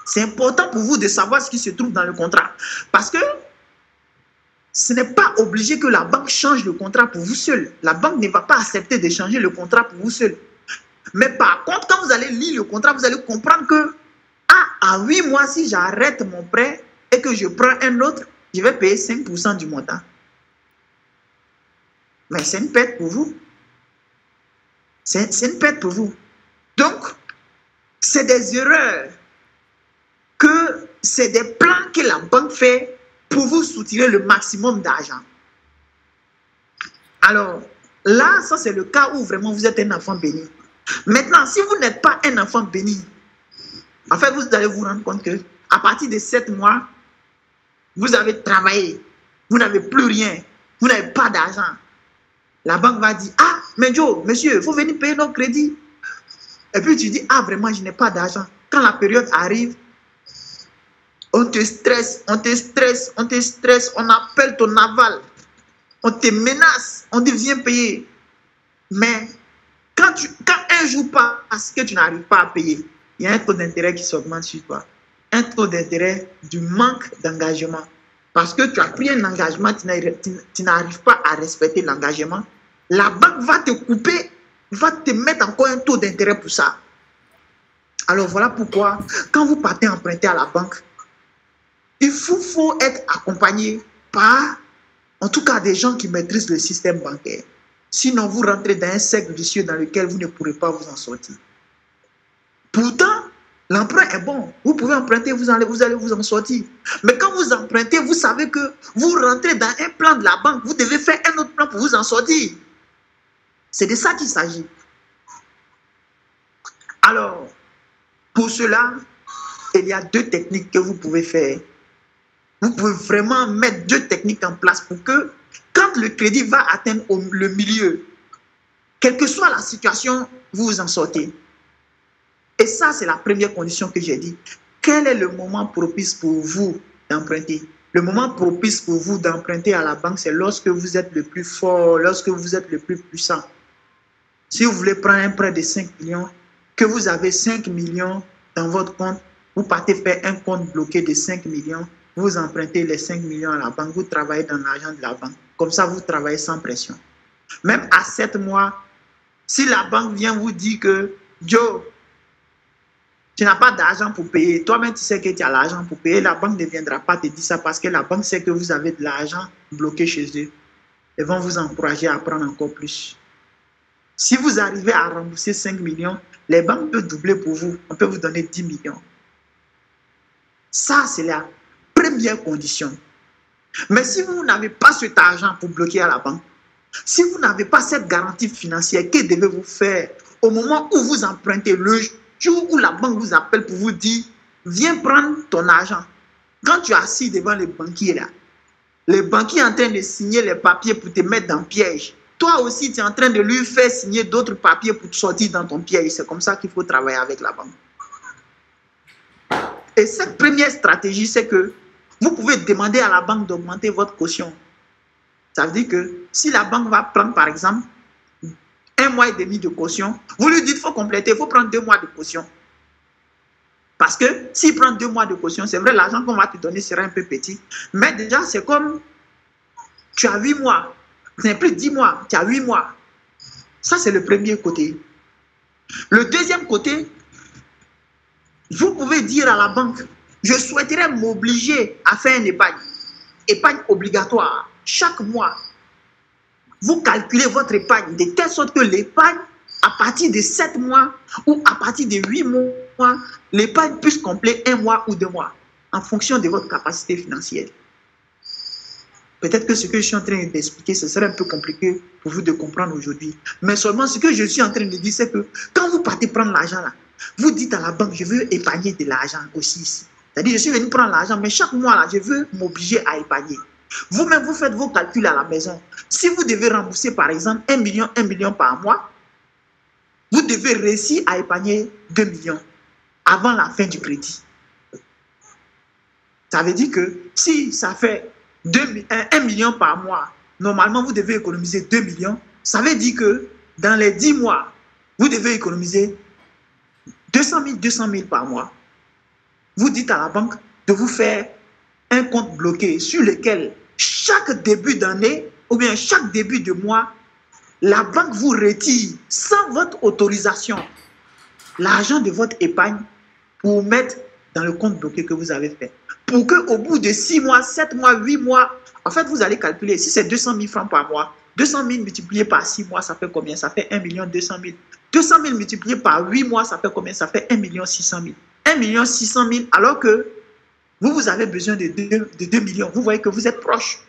C'est important pour vous de savoir ce qui se trouve dans le contrat. Parce que ce n'est pas obligé que la banque change le contrat pour vous seul. La banque ne va pas accepter de changer le contrat pour vous seul. Mais par contre, quand vous allez lire le contrat, vous allez comprendre que à 8 mois, si j'arrête mon prêt et que je prends un autre, je vais payer 5% du montant. Mais c'est une perte pour vous. C'est une perte pour vous. Donc, c'est des erreurs, c'est des plans que la banque fait pour vous soutirer le maximum d'argent. Alors, là, ça c'est le cas où vraiment vous êtes un enfant béni. Maintenant, si vous n'êtes pas un enfant béni, en fait, vous allez vous rendre compte que à partir de 7 mois, vous avez travaillé, vous n'avez plus rien, vous n'avez pas d'argent. La banque va dire, ah, mais Joe, monsieur, il faut venir payer nos crédits. Et puis tu dis, ah, vraiment, je n'ai pas d'argent. Quand la période arrive, on te stresse, on te stresse, on te stresse, on appelle ton aval, on te menace, on te vient payer. Mais quand un jour passe que tu n'arrives pas à payer, il y a un taux d'intérêt qui s'augmente sur toi. Un taux d'intérêt du manque d'engagement. Parce que tu as pris un engagement, tu n'arrives pas à respecter l'engagement. La banque va te couper, va te mettre encore un taux d'intérêt pour ça. Alors voilà pourquoi, quand vous partez emprunter à la banque, il faut être accompagné par, en tout cas, des gens qui maîtrisent le système bancaire. Sinon, vous rentrez dans un cercle vicieux dans lequel vous ne pourrez pas vous en sortir. Pourtant, l'emprunt est bon. Vous pouvez emprunter, vous allez vous en sortir. Mais quand vous empruntez, vous savez que vous rentrez dans un plan de la banque. Vous devez faire un autre plan pour vous en sortir. C'est de ça qu'il s'agit. Alors, pour cela, il y a 2 techniques que vous pouvez faire. Vous pouvez vraiment mettre 2 techniques en place pour que, quand le crédit va atteindre le milieu, quelle que soit la situation, vous vous en sortez. Et ça, c'est la première condition que j'ai dit. Quel est le moment propice pour vous d'emprunter? Le moment propice pour vous d'emprunter à la banque, c'est lorsque vous êtes le plus fort, lorsque vous êtes le plus puissant. Si vous voulez prendre un prêt de 5 millions, que vous avez 5 millions dans votre compte, vous partez faire un compte bloqué de 5 millions, vous empruntez les 5 millions à la banque, vous travaillez dans l'argent de la banque. Comme ça, vous travaillez sans pression. Même à 7 mois, si la banque vient vous dire que Joe, tu n'as pas d'argent pour payer, toi-même tu sais que tu as l'argent pour payer, la banque ne viendra pas te dire ça parce que la banque sait que vous avez de l'argent bloqué chez eux. Ils vont vous encourager à prendre encore plus. Si vous arrivez à rembourser 5 millions, les banques peuvent doubler pour vous. On peut vous donner 10 millions. Ça, c'est la première condition. Mais si vous n'avez pas cet argent pour bloquer à la banque, si vous n'avez pas cette garantie financière, que devez-vous faire au moment où vous empruntez jour où la banque vous appelle pour vous dire, viens prendre ton argent. Quand tu es assis devant les banquiers là, le banquier est en train de signer les papiers pour te mettre dans le piège. Toi aussi, tu es en train de lui faire signer d'autres papiers pour te sortir dans ton piège. C'est comme ça qu'il faut travailler avec la banque. Et cette première stratégie, c'est que vous pouvez demander à la banque d'augmenter votre caution. Ça veut dire que si la banque va prendre, par exemple, 1 mois et demi de caution, vous lui dites qu'il faut compléter, il faut prendre 2 mois de caution. Parce que s'il prend 2 mois de caution, c'est vrai, l'argent qu'on va te donner sera un peu petit. Mais déjà, c'est comme tu as 8 mois. Ce n'est plus 10 mois, tu as 8 mois. Ça, c'est le premier côté. Le deuxième côté, vous pouvez dire à la banque, je souhaiterais m'obliger à faire une épargne obligatoire. Chaque mois, vous calculez votre épargne de telle sorte que l'épargne, à partir de 7 mois ou à partir de 8 mois, l'épargne puisse compléter 1 mois ou 2 mois en fonction de votre capacité financière. Peut-être que ce que je suis en train d'expliquer, ce serait un peu compliqué pour vous de comprendre aujourd'hui. Mais seulement ce que je suis en train de dire, c'est que quand vous partez prendre l'argent là, vous dites à la banque, je veux épargner de l'argent aussi ici. C'est-à-dire, je suis venu prendre l'argent, mais chaque mois là, je veux m'obliger à épargner. Vous-même, vous faites vos calculs à la maison. Si vous devez rembourser, par exemple, 1 million par mois, vous devez réussir à épargner 2 millions avant la fin du crédit. Ça veut dire que si ça fait 1 million par mois, normalement, vous devez économiser 2 millions. Ça veut dire que dans les 10 mois, vous devez économiser 200 000 par mois. Vous dites à la banque de vous faire un compte bloqué sur lequel chaque début d'année ou bien chaque début de mois, la banque vous retire sans votre autorisation l'argent de votre épargne pour mettre dans le compte bloqué que vous avez fait. Pour qu'au bout de 6 mois, 7 mois, 8 mois, en fait, vous allez calculer, si c'est 200 000 francs par mois, 200 000 multiplié par 6 mois, ça fait combien? Ça fait 1 200 000. 200 000 multiplié par 8 mois, ça fait combien? Ça fait 1 600 000. 1 600 000, alors que vous avez besoin de 2 millions. Vous voyez que vous êtes proche.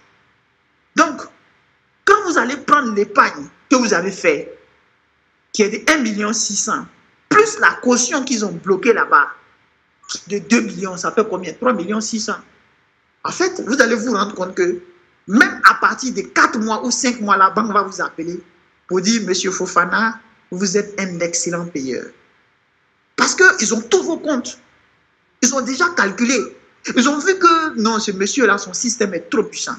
Donc, quand vous allez prendre l'épargne que vous avez fait, qui est de 1 600 000, plus la caution qu'ils ont bloquée là-bas, de 2 millions, ça fait combien? 3 600 000. En fait, vous allez vous rendre compte que même à partir de 4 mois ou 5 mois, la banque va vous appeler pour dire, Monsieur Fofana, vous êtes un excellent payeur. Parce qu'ils ont tous vos comptes. Ils ont déjà calculé. Ils ont vu que non, ce monsieur-là, son système est trop puissant.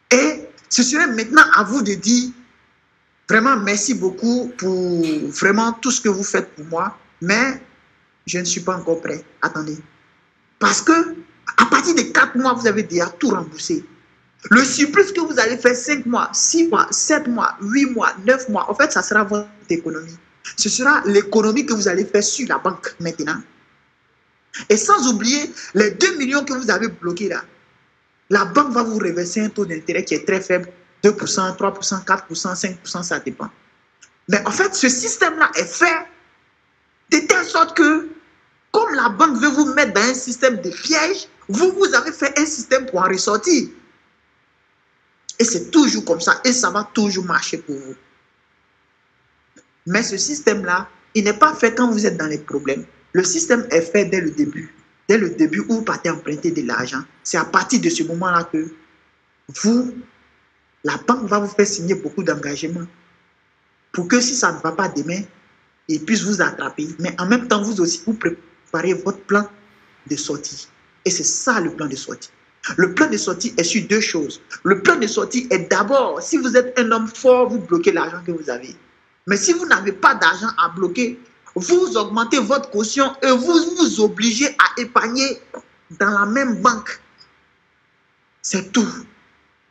Et ce serait maintenant à vous de dire, vraiment merci beaucoup pour vraiment tout ce que vous faites pour moi, mais je ne suis pas encore prêt. Attendez. Parce que à partir de 4 mois, vous avez déjà tout remboursé. Le surplus que vous allez faire 5 mois, 6 mois, 7 mois, 8 mois, 9 mois, en fait, ça sera votre économie. Ce sera l'économie que vous allez faire sur la banque maintenant. Et sans oublier les 2 millions que vous avez bloqués là. La banque va vous reverser un taux d'intérêt qui est très faible. 2%, 3%, 4%, 5%, ça dépend. Mais en fait, ce système-là est fait de telle sorte que, comme la banque veut vous mettre dans un système de piège, vous avez fait un système pour en ressortir. Et c'est toujours comme ça. Et ça va toujours marcher pour vous. Mais ce système-là, il n'est pas fait quand vous êtes dans les problèmes. Le système est fait dès le début. Dès le début où vous partez emprunter de l'argent. C'est à partir de ce moment-là que la banque va vous faire signer beaucoup d'engagements. Pour que si ça ne va pas demain, ils puissent vous attraper. Mais en même temps, vous aussi, vous préparez votre plan de sortie. Et c'est ça le plan de sortie. Le plan de sortie est sur 2 choses. Le plan de sortie est d'abord, si vous êtes un homme fort, vous bloquez l'argent que vous avez. Mais si vous n'avez pas d'argent à bloquer, vous augmentez votre caution et vous vous obligez à épargner dans la même banque. C'est tout.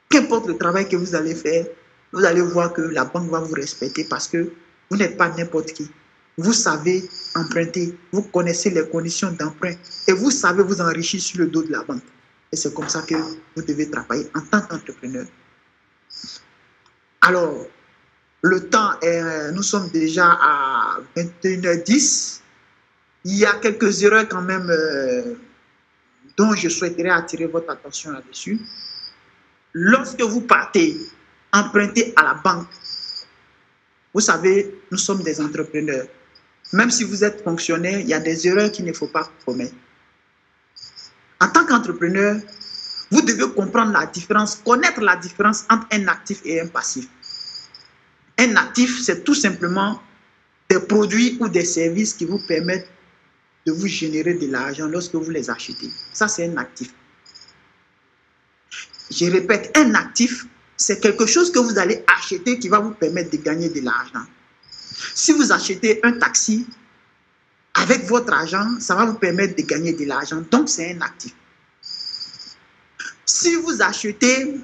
Qu'importe le travail que vous allez faire, vous allez voir que la banque va vous respecter parce que vous n'êtes pas n'importe qui. Vous savez emprunter, vous connaissez les conditions d'emprunt et vous savez vous enrichir sur le dos de la banque. Et c'est comme ça que vous devez travailler en tant qu'entrepreneur. Alors, le temps est, nous sommes déjà à 21h10. Il y a quelques erreurs quand même dont je souhaiterais attirer votre attention là-dessus. Lorsque vous partez emprunter à la banque, vous savez, nous sommes des entrepreneurs. Même si vous êtes fonctionnaire, il y a des erreurs qu'il ne faut pas commettre. En tant qu'entrepreneur, vous devez comprendre la différence, connaître la différence entre un actif et un passif. Un actif, c'est tout simplement des produits ou des services qui vous permettent de vous générer de l'argent lorsque vous les achetez. Ça, c'est un actif. Je répète, un actif, c'est quelque chose que vous allez acheter qui va vous permettre de gagner de l'argent. Si vous achetez un taxi, avec votre argent, ça va vous permettre de gagner de l'argent. Donc, c'est un actif. Si vous achetez,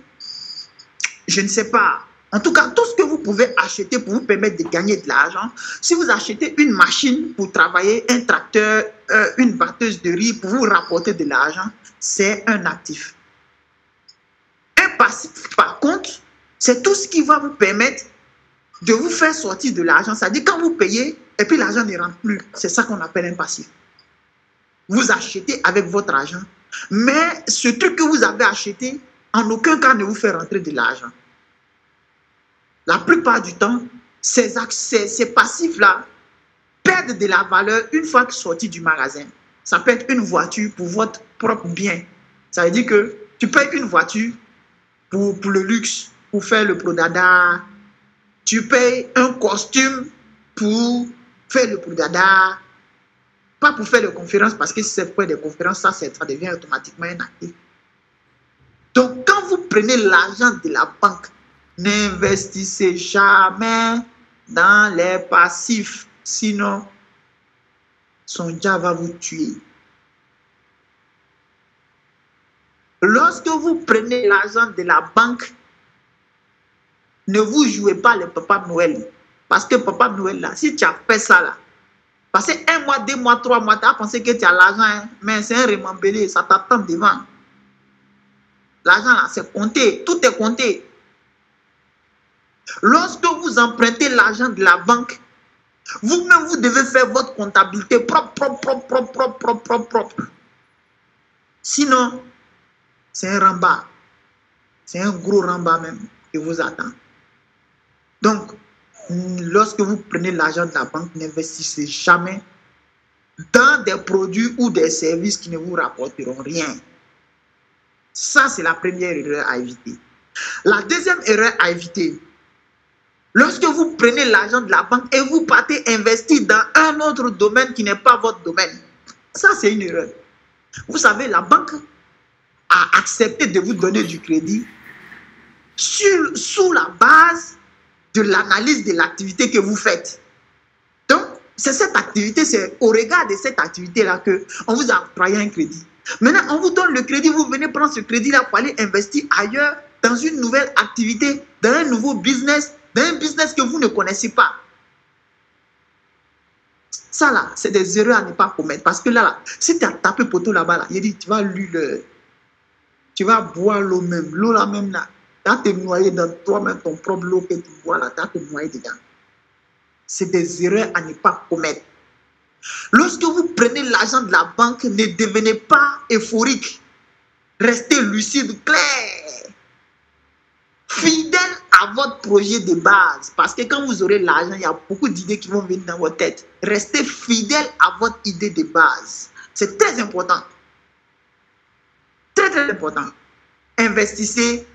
je ne sais pas, en tout cas, tout ce que vous pouvez acheter pour vous permettre de gagner de l'argent, si vous achetez une machine pour travailler, un tracteur, une batteuse de riz pour vous rapporter de l'argent, c'est un actif. Un passif, par contre, c'est tout ce qui va vous permettre de vous faire sortir de l'argent. C'est-à-dire quand vous payez et puis l'argent ne rentre plus. C'est ça qu'on appelle un passif. Vous achetez avec votre argent, mais ce truc que vous avez acheté, en aucun cas ne vous fait rentrer de l'argent. La plupart du temps, ces passifs-là perdent de la valeur une fois qu'ils sont sortis du magasin. Ça peut être une voiture pour votre propre bien. Ça veut dire que tu payes une voiture pour le luxe, pour faire le prodada. Tu payes un costume pour faire le prodada. Pas pour faire des conférences, parce que si c'est pour des conférences, ça devient automatiquement un actif. Donc, quand vous prenez l'argent de la banque, n'investissez jamais dans les passifs. Sinon, son diable va vous tuer. Lorsque vous prenez l'argent de la banque, ne vous jouez pas le Papa Noël. Parce que Papa Noël, là, si tu as fait ça, là, passé 1 mois, 2 mois, 3 mois, tu as pensé que tu as l'argent, hein, mais c'est un remembélé, ça t'attend devant. L'argent, là, c'est compté, tout est compté. Lorsque vous empruntez l'argent de la banque, vous-même, vous devez faire votre comptabilité propre. Sinon, c'est un rembat. C'est un gros rembat même qui vous attend. Donc, lorsque vous prenez l'argent de la banque, n'investissez jamais dans des produits ou des services qui ne vous rapporteront rien. Ça, c'est la première erreur à éviter. La deuxième erreur à éviter, lorsque vous prenez l'argent de la banque et vous partez investir dans un autre domaine qui n'est pas votre domaine, ça, c'est une erreur. Vous savez, la banque a accepté de vous donner du crédit sous la base de l'analyse de l'activité que vous faites. Donc, c'est cette activité, c'est au regard de cette activité-là qu'on vous a octroyé un crédit. Maintenant, on vous donne le crédit, vous venez prendre ce crédit-là pour aller investir ailleurs, dans une nouvelle activité, dans un nouveau business, dans un business que vous ne connaissez pas. Ça, là, c'est des erreurs à ne pas commettre. Parce que là, si tu as tapé poteau là-bas, là, il dit, tu vas lui tu vas boire l'eau même. L'eau là même, là, tu vas te noyer dans toi-même, ton propre l'eau que tu bois là, tu vas te noyer dedans. C'est des erreurs à ne pas commettre. Lorsque vous prenez l'argent de la banque, ne devenez pas euphorique. Restez lucide, clair. Fidèle à votre projet de base. Parce que quand vous aurez l'argent, il y a beaucoup d'idées qui vont venir dans votre tête. Restez fidèle à votre idée de base. C'est très important. Très, très important. Investissez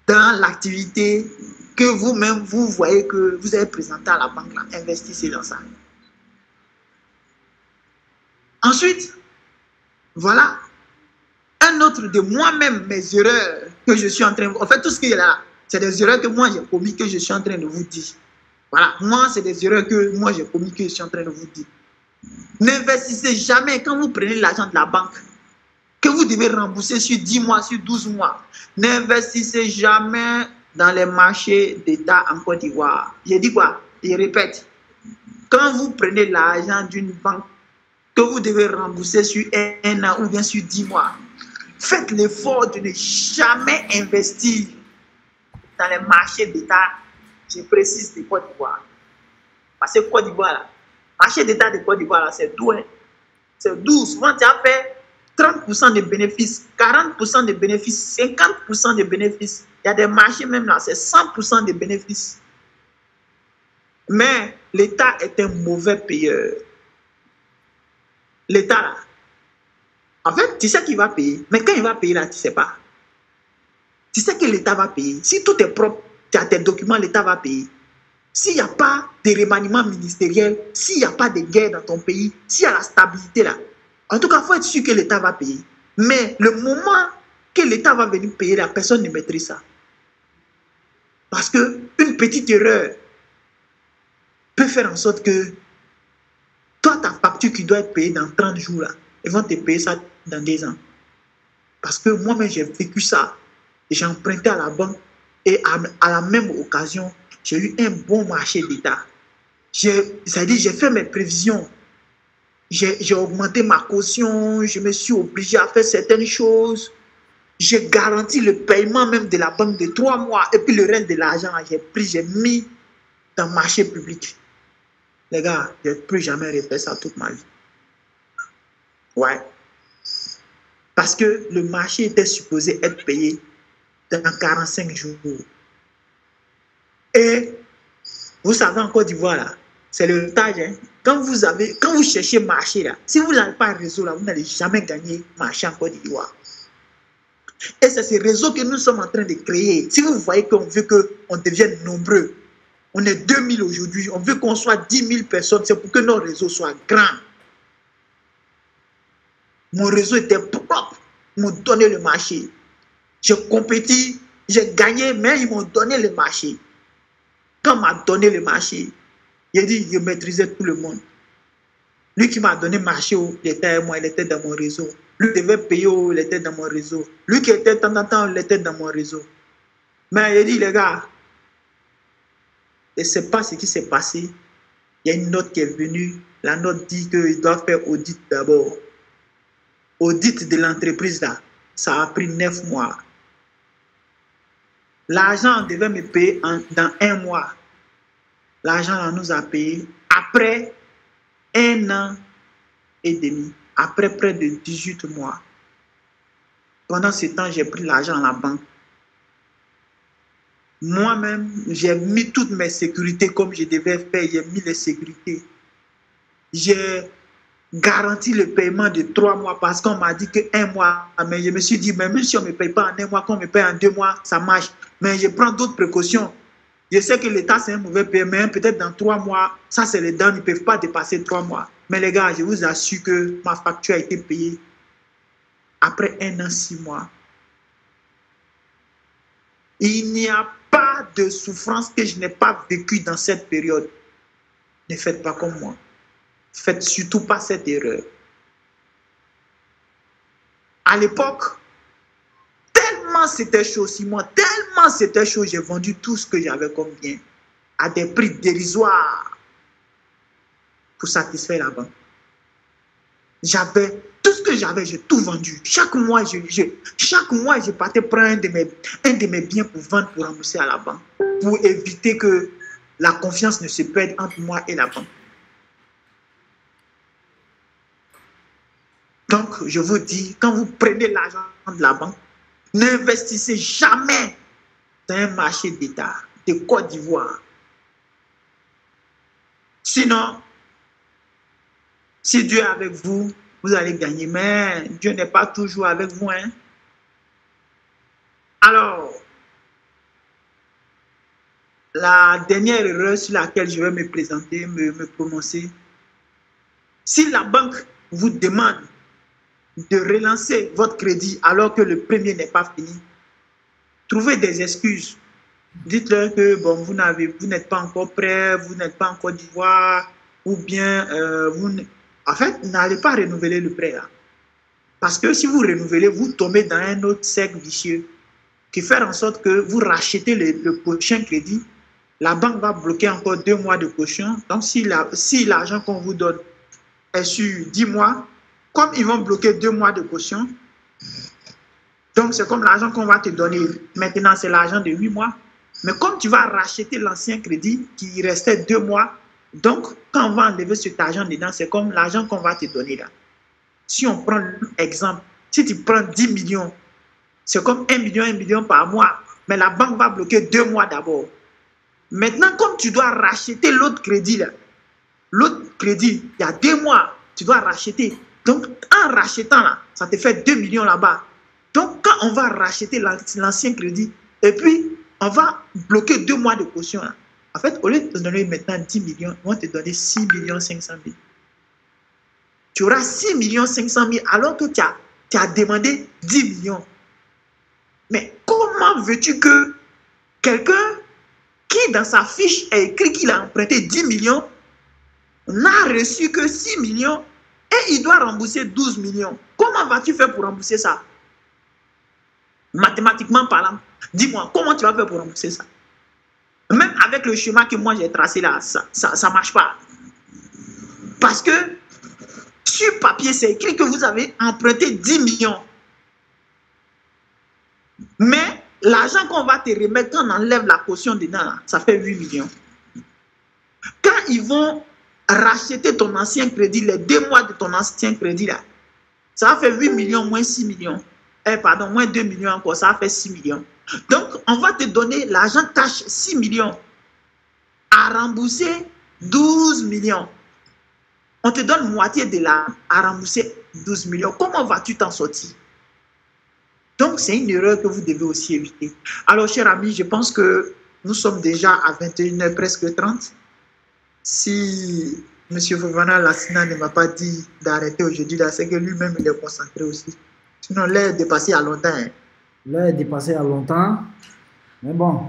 dans l'activité que vous-même, vous voyez que vous avez présenté à la banque. Là. Investissez dans ça. Ensuite, voilà un autre de moi-même, mes erreurs que je suis en train de... En fait, tout ce qui est là, c'est des erreurs que moi j'ai commis, que je suis en train de vous dire. Voilà, moi, c'est des erreurs que moi j'ai commis, que je suis en train de vous dire. N'investissez jamais quand vous prenez l'argent de la banque, que vous devez rembourser sur 10 mois, sur 12 mois. N'investissez jamais dans les marchés d'État en Côte d'Ivoire. Je dis quoi? Je répète. Quand vous prenez l'argent d'une banque, que vous devez rembourser sur 1 an ou bien sur 10 mois, faites l'effort de ne jamais investir dans les marchés d'État, je précise, de Côte d'Ivoire. Parce que Côte d'Ivoire, marché d'État de Côte d'Ivoire, c'est doux. Hein? C'est doux. Souvent, tu as fait 30% de bénéfices, 40% de bénéfices, 50% de bénéfices. Il y a des marchés même là, c'est 100% de bénéfices. Mais l'État est un mauvais payeur. l'État là, en fait, tu sais qu'il va payer. Mais quand il va payer là, tu ne sais pas. Tu sais que l'État va payer. Si tout est propre, tu as tes documents, l'État va payer. S'il n'y a pas de remaniement ministériel, s'il n'y a pas de guerre dans ton pays, s'il y a la stabilité là, en tout cas, il faut être sûr que l'État va payer. Mais le moment que l'État va venir payer, la personne ne maîtrise ça. Parce qu'une petite erreur peut faire en sorte que toi, ta facture qui doit être payée dans 30 jours, là, ils vont te payer ça dans 2 ans. Parce que moi-même, j'ai vécu ça. J'ai emprunté à la banque et à la même occasion, j'ai eu un bon marché d'État. C'est-à-dire, j'ai fait mes prévisions. J'ai augmenté ma caution, je me suis obligé à faire certaines choses. J'ai garanti le paiement même de la banque de 3 mois. Et puis le reste de l'argent, j'ai mis dans le marché public. Les gars, je ne peux jamais refaire ça toute ma vie. Ouais. Parce que le marché était supposé être payé dans 45 jours. Et vous savez, en Côte d'Ivoire, là, c'est le otage. Hein? Quand vous cherchez marché, là, si vous n'avez pas un réseau, là, vous n'allez jamais gagner marché en Côte d'Ivoire. Et c'est ce réseau que nous sommes en train de créer. Si vous voyez qu'on veut qu'on devienne nombreux, on est 2000 aujourd'hui, on veut qu'on soit 10 000 personnes, c'est pour que notre réseau soit grand. Mon réseau était propre, ils m'ont donné le marché. J'ai compétit, j'ai gagné, mais ils m'ont donné le marché. Quand on m'a donné le marché, il dit je maîtrisais tout le monde. Lui qui m'a donné le marché, il était avec moi, il était dans mon réseau. Lui devait payer, il était dans mon réseau. Lui qui était de temps en temps, il était dans mon réseau. Mais il dit, les gars, je ne sais pas ce qui s'est passé. Il y a une note qui est venue. La note dit qu'il doit faire audit d'abord. Audit de l'entreprise là, ça a pris 9 mois. L'argent devait me payer dans 1 mois. L'argent là nous a payé après 1 an et demi. Après près de 18 mois. Pendant ce temps, j'ai pris l'argent à la banque. Moi-même, j'ai mis toutes mes sécurités comme je devais faire. J'ai mis les sécurités. J'ai garanti le paiement de 3 mois parce qu'on m'a dit que 1 mois. Mais je me suis dit, mais même si on ne me paye pas en 1 mois, qu'on me paye en 2 mois, ça marche. Mais je prends d'autres précautions. Je sais que l'État, c'est un mauvais paiement. Peut-être dans 3 mois, ça, c'est les dents. Ils ne peuvent pas dépasser 3 mois. Mais les gars, je vous assure que ma facture a été payée après 1 an, 6 mois. Il n'y a pas de souffrance que je n'ai pas vécue dans cette période. Ne faites pas comme moi. Faites surtout pas cette erreur. À l'époque, tellement c'était chaud, Simon, tellement c'était chaud, j'ai vendu tout ce que j'avais comme bien à des prix dérisoires pour satisfaire la banque. J'avais tout ce que j'avais, j'ai tout vendu. Chaque mois, je partais prendre un de mes biens pour vendre, pour rembourser à la banque, pour éviter que la confiance ne se perde entre moi et la banque. Donc, je vous dis, quand vous prenez l'argent de la banque, n'investissez jamais dans un marché d'État de Côte d'Ivoire. Sinon, si Dieu est avec vous, vous allez gagner. Mais Dieu n'est pas toujours avec vous. Hein? Alors, la dernière erreur sur laquelle je vais me présenter, me prononcer, si la banque vous demande de relancer votre crédit alors que le premier n'est pas fini, trouvez des excuses. Dites-leur que bon, vous n'êtes pas encore prêt, vous n'êtes pas en Côte d'Ivoire, ou bien en fait, n'allez pas renouveler le prêt là. Parce que si vous renouvelez, vous tombez dans un autre cercle vicieux qui fait en sorte que vous rachetez le prochain crédit. La banque va bloquer encore 2 mois de caution. Donc, si l'argent qu'on vous donne est sur 10 mois, comme ils vont bloquer 2 mois de caution, donc c'est comme l'argent qu'on va te donner. Maintenant, c'est l'argent de 8 mois. Mais comme tu vas racheter l'ancien crédit qui restait 2 mois, donc quand on va enlever cet argent dedans, c'est comme l'argent qu'on va te donner là. Si on prend l'exemple, si tu prends 10 millions, c'est comme 1 million par mois. Mais la banque va bloquer 2 mois d'abord. Maintenant, comme tu dois racheter l'autre crédit là, l'autre crédit, il y a 2 mois, tu dois racheter. Donc, en rachetant là, ça te fait 2 millions là-bas. Donc, quand on va racheter l'ancien crédit, et puis on va bloquer 2 mois de caution là. En fait, au lieu de te donner maintenant 10 millions, ils vont te donner 6 500 000. Tu auras 6 500 000 alors que tu as demandé 10 millions. Mais comment veux-tu que quelqu'un qui dans sa fiche a écrit qu'il a emprunté 10 millions n'a reçu que 6 millions et il doit rembourser 12 millions? Comment vas-tu faire pour rembourser ça? Mathématiquement parlant, dis-moi, comment tu vas faire pour rembourser ça? Même avec le schéma que moi j'ai tracé là, ça ne marche pas. Parce que sur papier, c'est écrit que vous avez emprunté 10 millions. Mais l'argent qu'on va te remettre quand on enlève la caution dedans, là, ça fait 8 millions. Quand ils vont racheter ton ancien crédit, les 2 mois de ton ancien crédit, là, ça va faire 8 millions moins 6 millions. Pardon, moins 2 millions encore, ça va faire 6 millions. Donc, on va te donner l'argent cash 6 millions à rembourser 12 millions. On te donne moitié de l'argent à rembourser 12 millions. Comment vas-tu t'en sortir? Donc, c'est une erreur que vous devez aussi éviter. Alors, chers amis, je pense que nous sommes déjà à 21h, presque 30. Si M. Fofana Lassina ne m'a pas dit d'arrêter aujourd'hui, c'est que lui-même, il est concentré aussi. Sinon, l'heure est dépassée à longtemps. Hein. L'heure est dépassée à longtemps. Mais bon,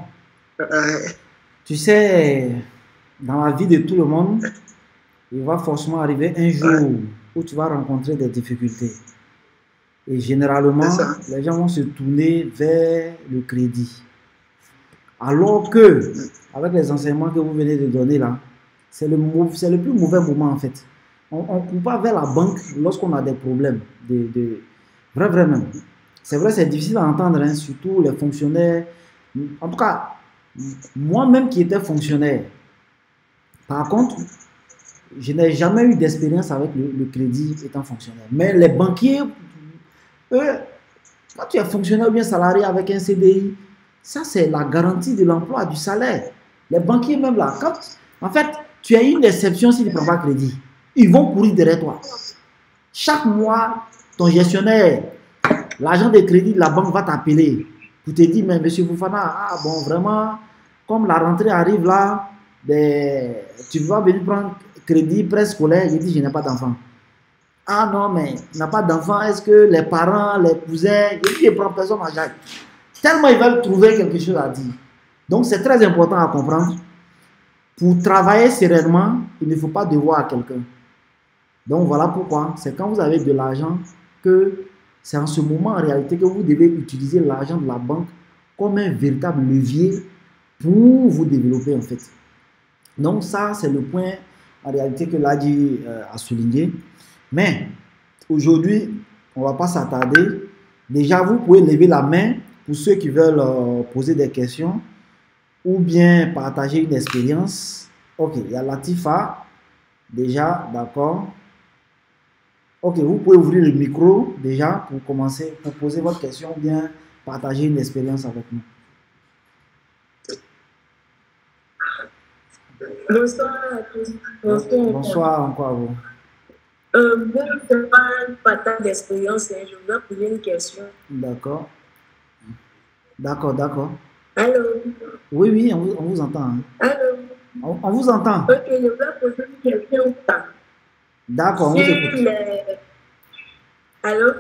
tu sais, dans la vie de tout le monde, il va forcément arriver un jour où tu vas rencontrer des difficultés. Et généralement, les gens vont se tourner vers le crédit. Alors que, avec les enseignements que vous venez de donner là, c'est le plus mauvais moment en fait. On ne court pas vers la banque lorsqu'on a des problèmes. Vraiment. C'est vrai, c'est difficile à entendre, hein, surtout les fonctionnaires. En tout cas, moi-même qui étais fonctionnaire, par contre, je n'ai jamais eu d'expérience avec le crédit étant fonctionnaire. Mais les banquiers, eux, quand tu es fonctionnaire ou bien salarié avec un CDI, ça c'est la garantie de l'emploi, du salaire. Les banquiers même là, quand, en fait, tu as une exception s'ils ne prennent pas crédit. Ils vont courir derrière toi. Chaque mois, ton gestionnaire, l'agent de crédit de la banque va t'appeler pour te dire, mais monsieur Fofana, bon vraiment, comme la rentrée arrive là, tu vas venir prendre crédit préscolaire. Je dis, je n'ai pas d'enfant. Ah non, mais il n'a pas d'enfant. Est-ce que les parents, les cousins, je dis, je prends personne à Jacques. Tellement ils veulent trouver quelque chose à dire. Donc c'est très important à comprendre. Pour travailler sereinement, il ne faut pas devoir à quelqu'un. Donc voilà pourquoi, c'est quand vous avez de l'argent que c'est en ce moment en réalité que vous devez utiliser l'argent de la banque comme un véritable levier pour vous développer en fait. Donc ça, c'est le point en réalité que Ladi a souligné. Mais aujourd'hui, on ne va pas s'attarder. Déjà, vous pouvez lever la main pour ceux qui veulent poser des questions ou bien partager une expérience. Ok, il y a Latifa. Déjà, d'accord. Ok, vous pouvez ouvrir le micro déjà pour commencer, pour poser votre question ou bien partager une expérience avec nous. Bonsoir à tous. Bonsoir encore à vous. Moi, je ne fais pas un partage d'expérience, je voudrais poser une question. D'accord. D'accord. Allô? Oui, on vous entend. Hein. Allô? On vous entend. Ok, je voudrais poser une question. D'accord, on vous écoute. Allô?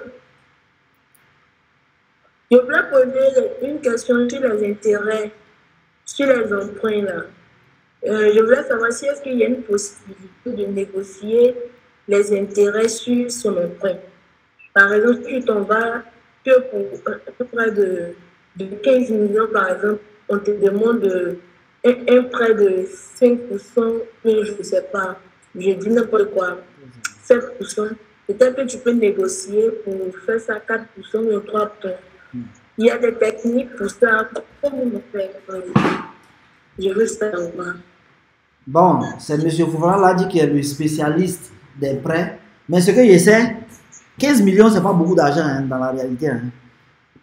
Je voudrais poser une question sur les intérêts, sur les emprunts là. Je voulais savoir si est-ce qu'il y a une possibilité de négocier les intérêts sur son emprunt. Par exemple, si tu t'en vas que pour près de 15 millions, par exemple, on te demande un prêt de 5%, je ne sais pas, je dis n'importe quoi, 7%. Peut-être que tu peux négocier pour faire ça 4% ou 3%. Il y a des techniques pour ça. Comment on fait? Je veux savoir. Bon, c'est M. Fofana Ladi qui est le spécialiste des prêts. Mais ce que je sais, 15 millions, ce n'est pas beaucoup d'argent hein, dans la réalité. Hein.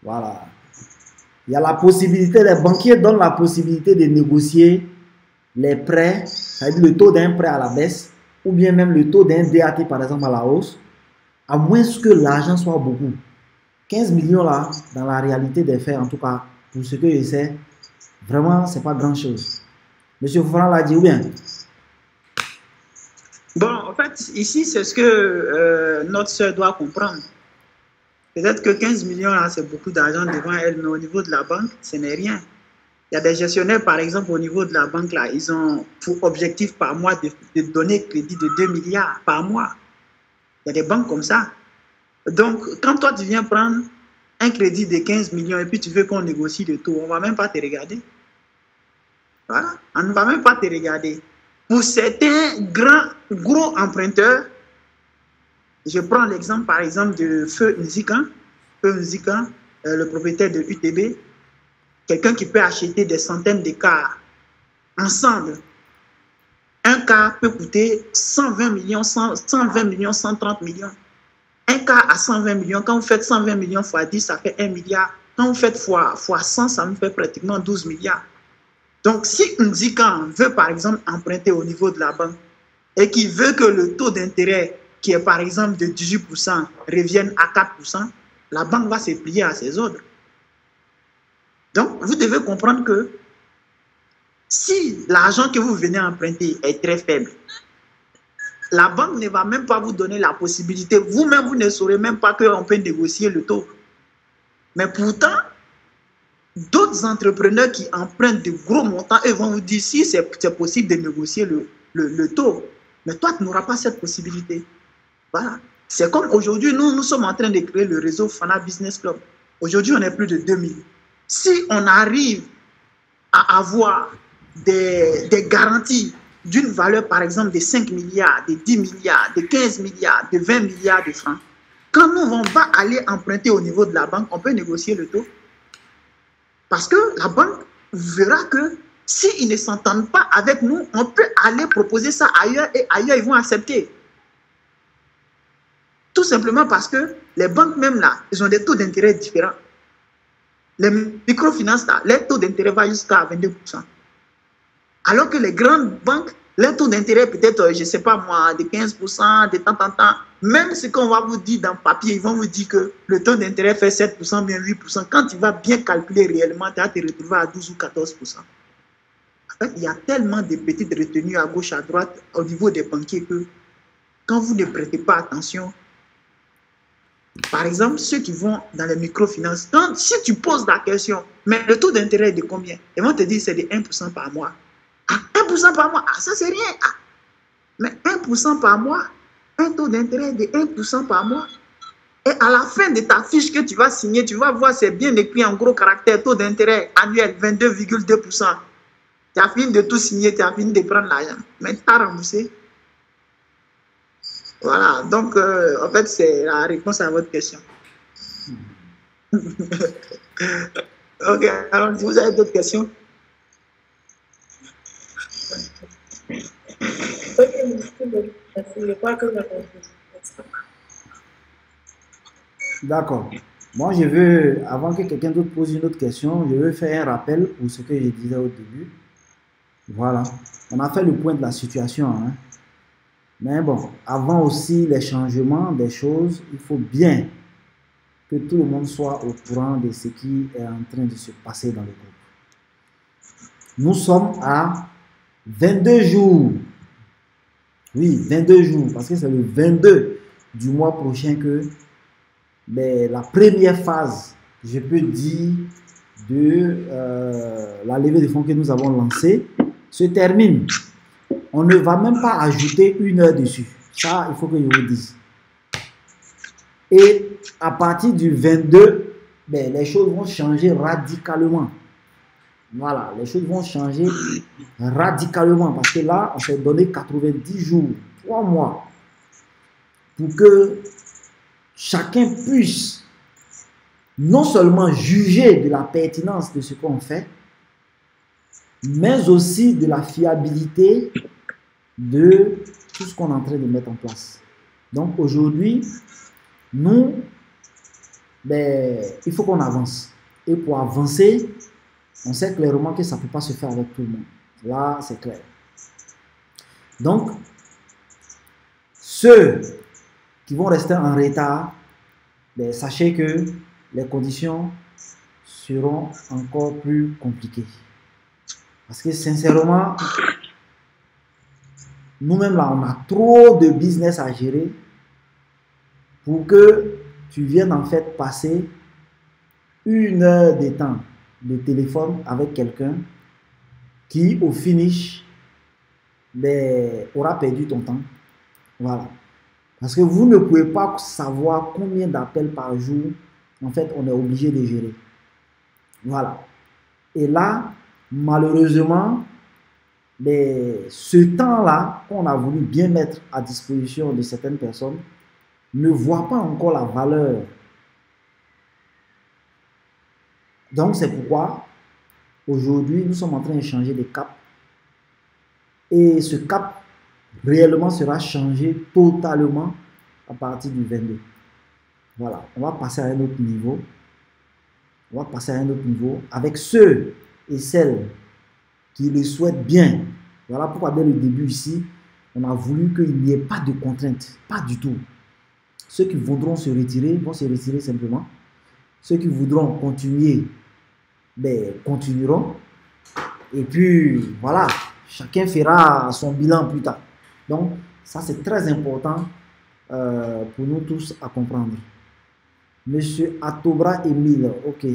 Voilà. Il y a la possibilité, les banquiers donnent la possibilité de négocier les prêts, c'est-à-dire le taux d'un prêt à la baisse, ou bien même le taux d'un DAT par exemple à la hausse, à moins que l'argent soit beaucoup. 15 millions là, dans la réalité des faits, en tout cas, pour ce que je sais, vraiment, c'est pas grand-chose. Monsieur Fofana l'a dit ou bien? Bon, en fait, ici, c'est ce que notre soeur doit comprendre. Peut-être que 15 millions, là, c'est beaucoup d'argent devant elle, mais au niveau de la banque, ce n'est rien. Il y a des gestionnaires, par exemple, au niveau de la banque, là, ils ont pour objectif par mois de donner crédit de 2 milliards par mois. Il y a des banques comme ça. Donc, quand toi, tu viens prendre un crédit de 15 millions et puis tu veux qu'on négocie le taux, on ne va même pas te regarder. Voilà, on ne va même pas te regarder. Pour certains gros emprunteurs, je prends l'exemple, par exemple, de Feu Nzika, le propriétaire de UTB, quelqu'un qui peut acheter des centaines de cars ensemble. Un car peut coûter 120 millions, 120 millions, 130 millions. Un car à 120 millions, quand vous faites 120 millions x 10, ça fait 1 milliard. Quand vous faites x 100, ça nous fait pratiquement 12 milliards. Donc, si Nzika veut, par exemple, emprunter au niveau de la banque et qu'il veut que le taux d'intérêt, qui est par exemple de 18%, revienne à 4%, la banque va se plier à ses ordres. Donc, vous devez comprendre que si l'argent que vous venez emprunter est très faible, la banque ne va même pas vous donner la possibilité. Vous-même, vous ne saurez même pas qu'on peut négocier le taux. Mais pourtant, d'autres entrepreneurs qui empruntent de gros montants, eux vont vous dire si c'est possible de négocier le taux. Mais toi, tu n'auras pas cette possibilité. Voilà. C'est comme aujourd'hui, nous sommes en train de créer le réseau Fana Business Club. Aujourd'hui, on est plus de 2000. Si on arrive à avoir des garanties d'une valeur, par exemple, de 5 milliards, de 10 milliards, de 15 milliards, de 20 milliards de francs, quand nous, on va aller emprunter au niveau de la banque, on peut négocier le taux. Parce que la banque verra que s'ils ne s'entendent pas avec nous, on peut aller proposer ça ailleurs et ailleurs, ils vont accepter. Tout simplement parce que les banques même là, ils ont des taux d'intérêt différents. Les microfinances là, les taux d'intérêt vont jusqu'à 22%. Alors que les grandes banques, les taux d'intérêt peut-être, je ne sais pas moi, de 15%, de temps en temps. Même ce qu'on va vous dire dans le papier, ils vont vous dire que le taux d'intérêt fait 7%, bien 8%. Quand tu vas bien calculer réellement, tu vas te retrouver à 12 ou 14%. En fait, il y a tellement de petites retenues à gauche, à droite, au niveau des banquiers que quand vous ne prêtez pas attention, par exemple, ceux qui vont dans les microfinances, si tu poses la question, mais le taux d'intérêt est de combien? Ils vont te dire c'est de 1% par mois. Ah, 1% par mois, ah, ça c'est rien. Ah. Mais 1% par mois, un taux d'intérêt de 1% par mois. Et à la fin de ta fiche que tu vas signer, tu vas voir, c'est bien écrit en gros caractère, taux d'intérêt annuel 22,2%. Tu as fini de tout signer, tu as fini de prendre l'argent. Mais tu as remboursé. Voilà, donc en fait, c'est la réponse à votre question. Ok, alors si vous avez d'autres questions. D'accord. Moi, je veux, avant que quelqu'un d'autre pose une autre question, je veux faire un rappel pour ce que je disais au début. Voilà. On a fait le point de la situation, hein. Mais bon, avant aussi les changements des choses, il faut bien que tout le monde soit au courant de ce qui est en train de se passer dans le groupe. Nous sommes à 22 jours. Oui, 22 jours, parce que c'est le 22 du mois prochain que la première phase, je peux dire, de la levée de fonds que nous avons lancée se termine. On ne va même pas ajouter 1 heure dessus. Ça, il faut que je vous dise. Et à partir du 22, les choses vont changer radicalement. Voilà, les choses vont changer radicalement. Parce que là, on s'est donné 90 jours, 3 mois, pour que chacun puisse non seulement juger de la pertinence de ce qu'on fait, mais aussi de la fiabilité de tout ce qu'on est en train de mettre en place. Donc aujourd'hui, nous, il faut qu'on avance. Et pour avancer, on sait clairement que ça ne peut pas se faire avec tout le monde. Là, c'est clair. Donc, ceux qui vont rester en retard, ben, sachez que les conditions seront encore plus compliquées. Parce que sincèrement, nous-mêmes là, on a trop de business à gérer pour que tu viennes en fait passer 1 heure de temps de téléphone avec quelqu'un qui au finish ben, aura perdu ton temps. Voilà. Parce que vous ne pouvez pas savoir combien d'appels par jour en fait on est obligé de gérer. Voilà. Et là, malheureusement, ben, ce temps-là qu'on a voulu bien mettre à disposition de certaines personnes ne voit pas encore la valeur. Donc c'est pourquoi aujourd'hui nous sommes en train de changer de cap. Et ce cap réellement sera changé totalement à partir du 22. Voilà, on va passer à un autre niveau. On va passer à un autre niveau avec ceux et celles qui le souhaitent bien. Voilà pourquoi dès le début ici, on a voulu qu'il n'y ait pas de contraintes, pas du tout. Ceux qui voudront se retirer vont se retirer simplement. Ceux qui voudront continuer, ben, continueront. Et puis, voilà, chacun fera son bilan plus tard. Donc, ça c'est très important pour nous tous à comprendre. Monsieur Atobra Emile, ok.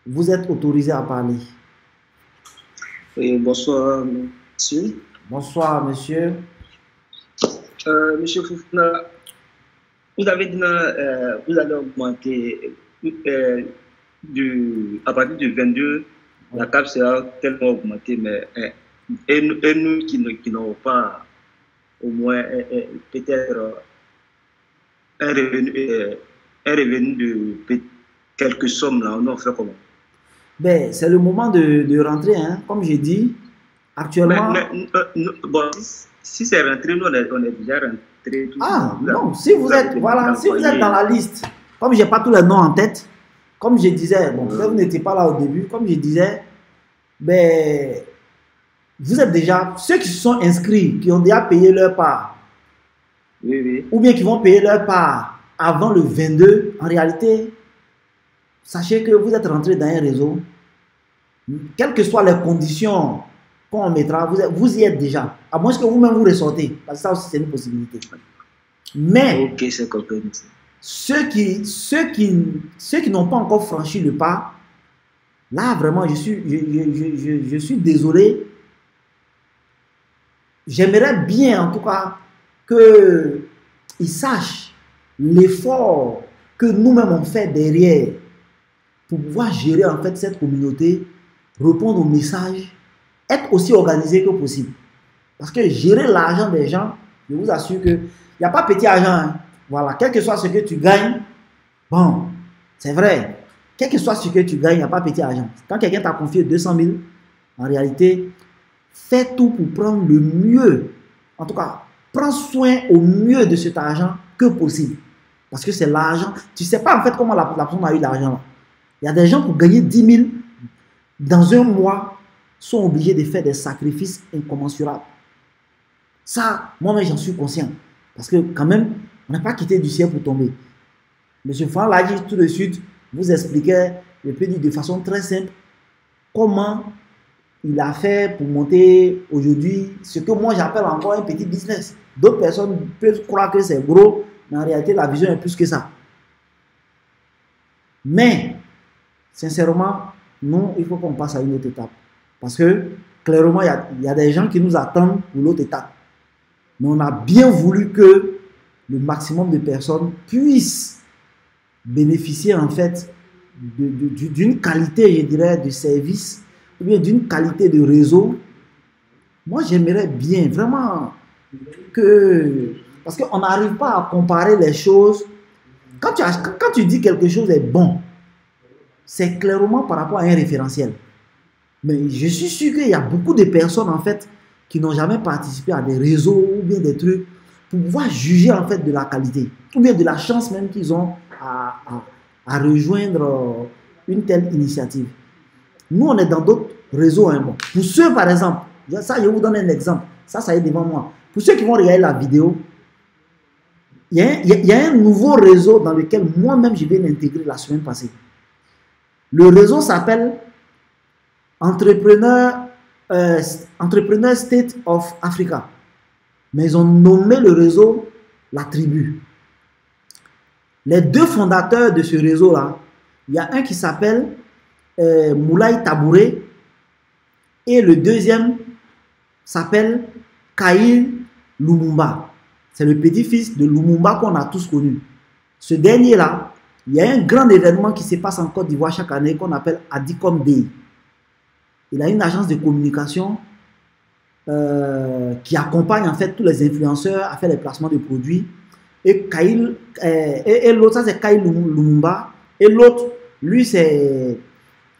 Vous êtes autorisé à parler. Oui, bonsoir, monsieur. Bonsoir, monsieur. Monsieur Foufouna, vous avez dit vous allez augmenter à partir du 22, la CAP sera tellement augmentée, mais et nous qui n'avons pas au moins peut-être un revenu de quelques sommes, là, on fait comment? Ben, c'est le moment de rentrer, hein. Comme j'ai dit, actuellement... Bon, si c'est rentré, nous, on est déjà rentré. Ah, non, si vous êtes, voilà, si vous êtes dans la liste, comme je n'ai pas tous les noms en tête, comme je disais, bon, peut-être vous n'étiez pas là au début, comme je disais, ben, vous êtes déjà, ceux qui se sont inscrits, qui ont déjà payé leur part, oui, oui, ou bien qui vont payer leur part avant le 22, en réalité, sachez que vous êtes rentré dans un réseau, quelles que soient les conditions qu'on mettra, vous y êtes déjà. À moins que vous-même vous ressortez. Parce que ça aussi, c'est une possibilité. Mais, ok, c'est compris. ceux qui n'ont pas encore franchi le pas, là, vraiment, je suis désolé. J'aimerais bien, en tout cas, qu'ils sachent l'effort que nous-mêmes on fait derrière pour pouvoir gérer en fait cette communauté, répondre aux messages, être aussi organisé que possible. Parce que gérer l'argent des gens, je vous assure que il n'y a pas petit argent. Hein. Voilà, quel que soit ce que tu gagnes, bon, c'est vrai. Quel que soit ce que tu gagnes, il n'y a pas petit argent. Quand quelqu'un t'a confié 200 000, en réalité, fais tout pour prendre le mieux. En tout cas, prends soin au mieux de cet argent que possible. Parce que c'est l'argent. Tu ne sais pas en fait comment la personne a eu l'argent. Il y a des gens pour gagner 10 000 dans un mois sont obligés de faire des sacrifices incommensurables. Ça, moi-même, j'en suis conscient. Parce que quand même, on n'a pas quitté du ciel pour tomber. Monsieur Franck l'a dit tout de suite, vous expliquait, je peux dire de façon très simple, comment il a fait pour monter aujourd'hui ce que moi j'appelle encore un petit business. D'autres personnes peuvent croire que c'est gros, mais en réalité, la vision est plus que ça. Mais, sincèrement, nous, il faut qu'on passe à une autre étape. Parce que, clairement, il y a des gens qui nous attendent pour l'autre étape. Mais on a bien voulu que le maximum de personnes puissent bénéficier, en fait, d'une qualité, je dirais, de service, ou bien d'une qualité de réseau. Moi, j'aimerais bien, vraiment, que... Parce qu'on n'arrive pas à comparer les choses. Quand tu dis quelque chose est bon, c'est clairement par rapport à un référentiel. Mais je suis sûr qu'il y a beaucoup de personnes, en fait, qui n'ont jamais participé à des réseaux ou bien des trucs pour pouvoir juger, en fait, de la qualité. Ou bien de la chance même qu'ils ont à rejoindre une telle initiative. Nous, on est dans d'autres réseaux. Hein, bon. Pour ceux, par exemple, ça, je vous donne un exemple. Ça y est devant moi. Pour ceux qui vont regarder la vidéo, il y a un nouveau réseau dans lequel moi-même je viens d'intégrer la semaine passée. Le réseau s'appelle Entrepreneur State of Africa. Mais ils ont nommé le réseau la tribu. Les deux fondateurs de ce réseau-là, il y a un qui s'appelle Moulay Tabouré et le deuxième s'appelle Khaïr Lumumba. C'est le petit-fils de Lumumba qu'on a tous connu. Ce dernier-là, il y a un grand événement qui se passe en Côte d'Ivoire chaque année qu'on appelle Adicom Day. Il a une agence de communication qui accompagne en fait tous les influenceurs à faire les placements de produits. Et l'autre, ça c'est Khaïr Lumumba. Et l'autre, lui c'est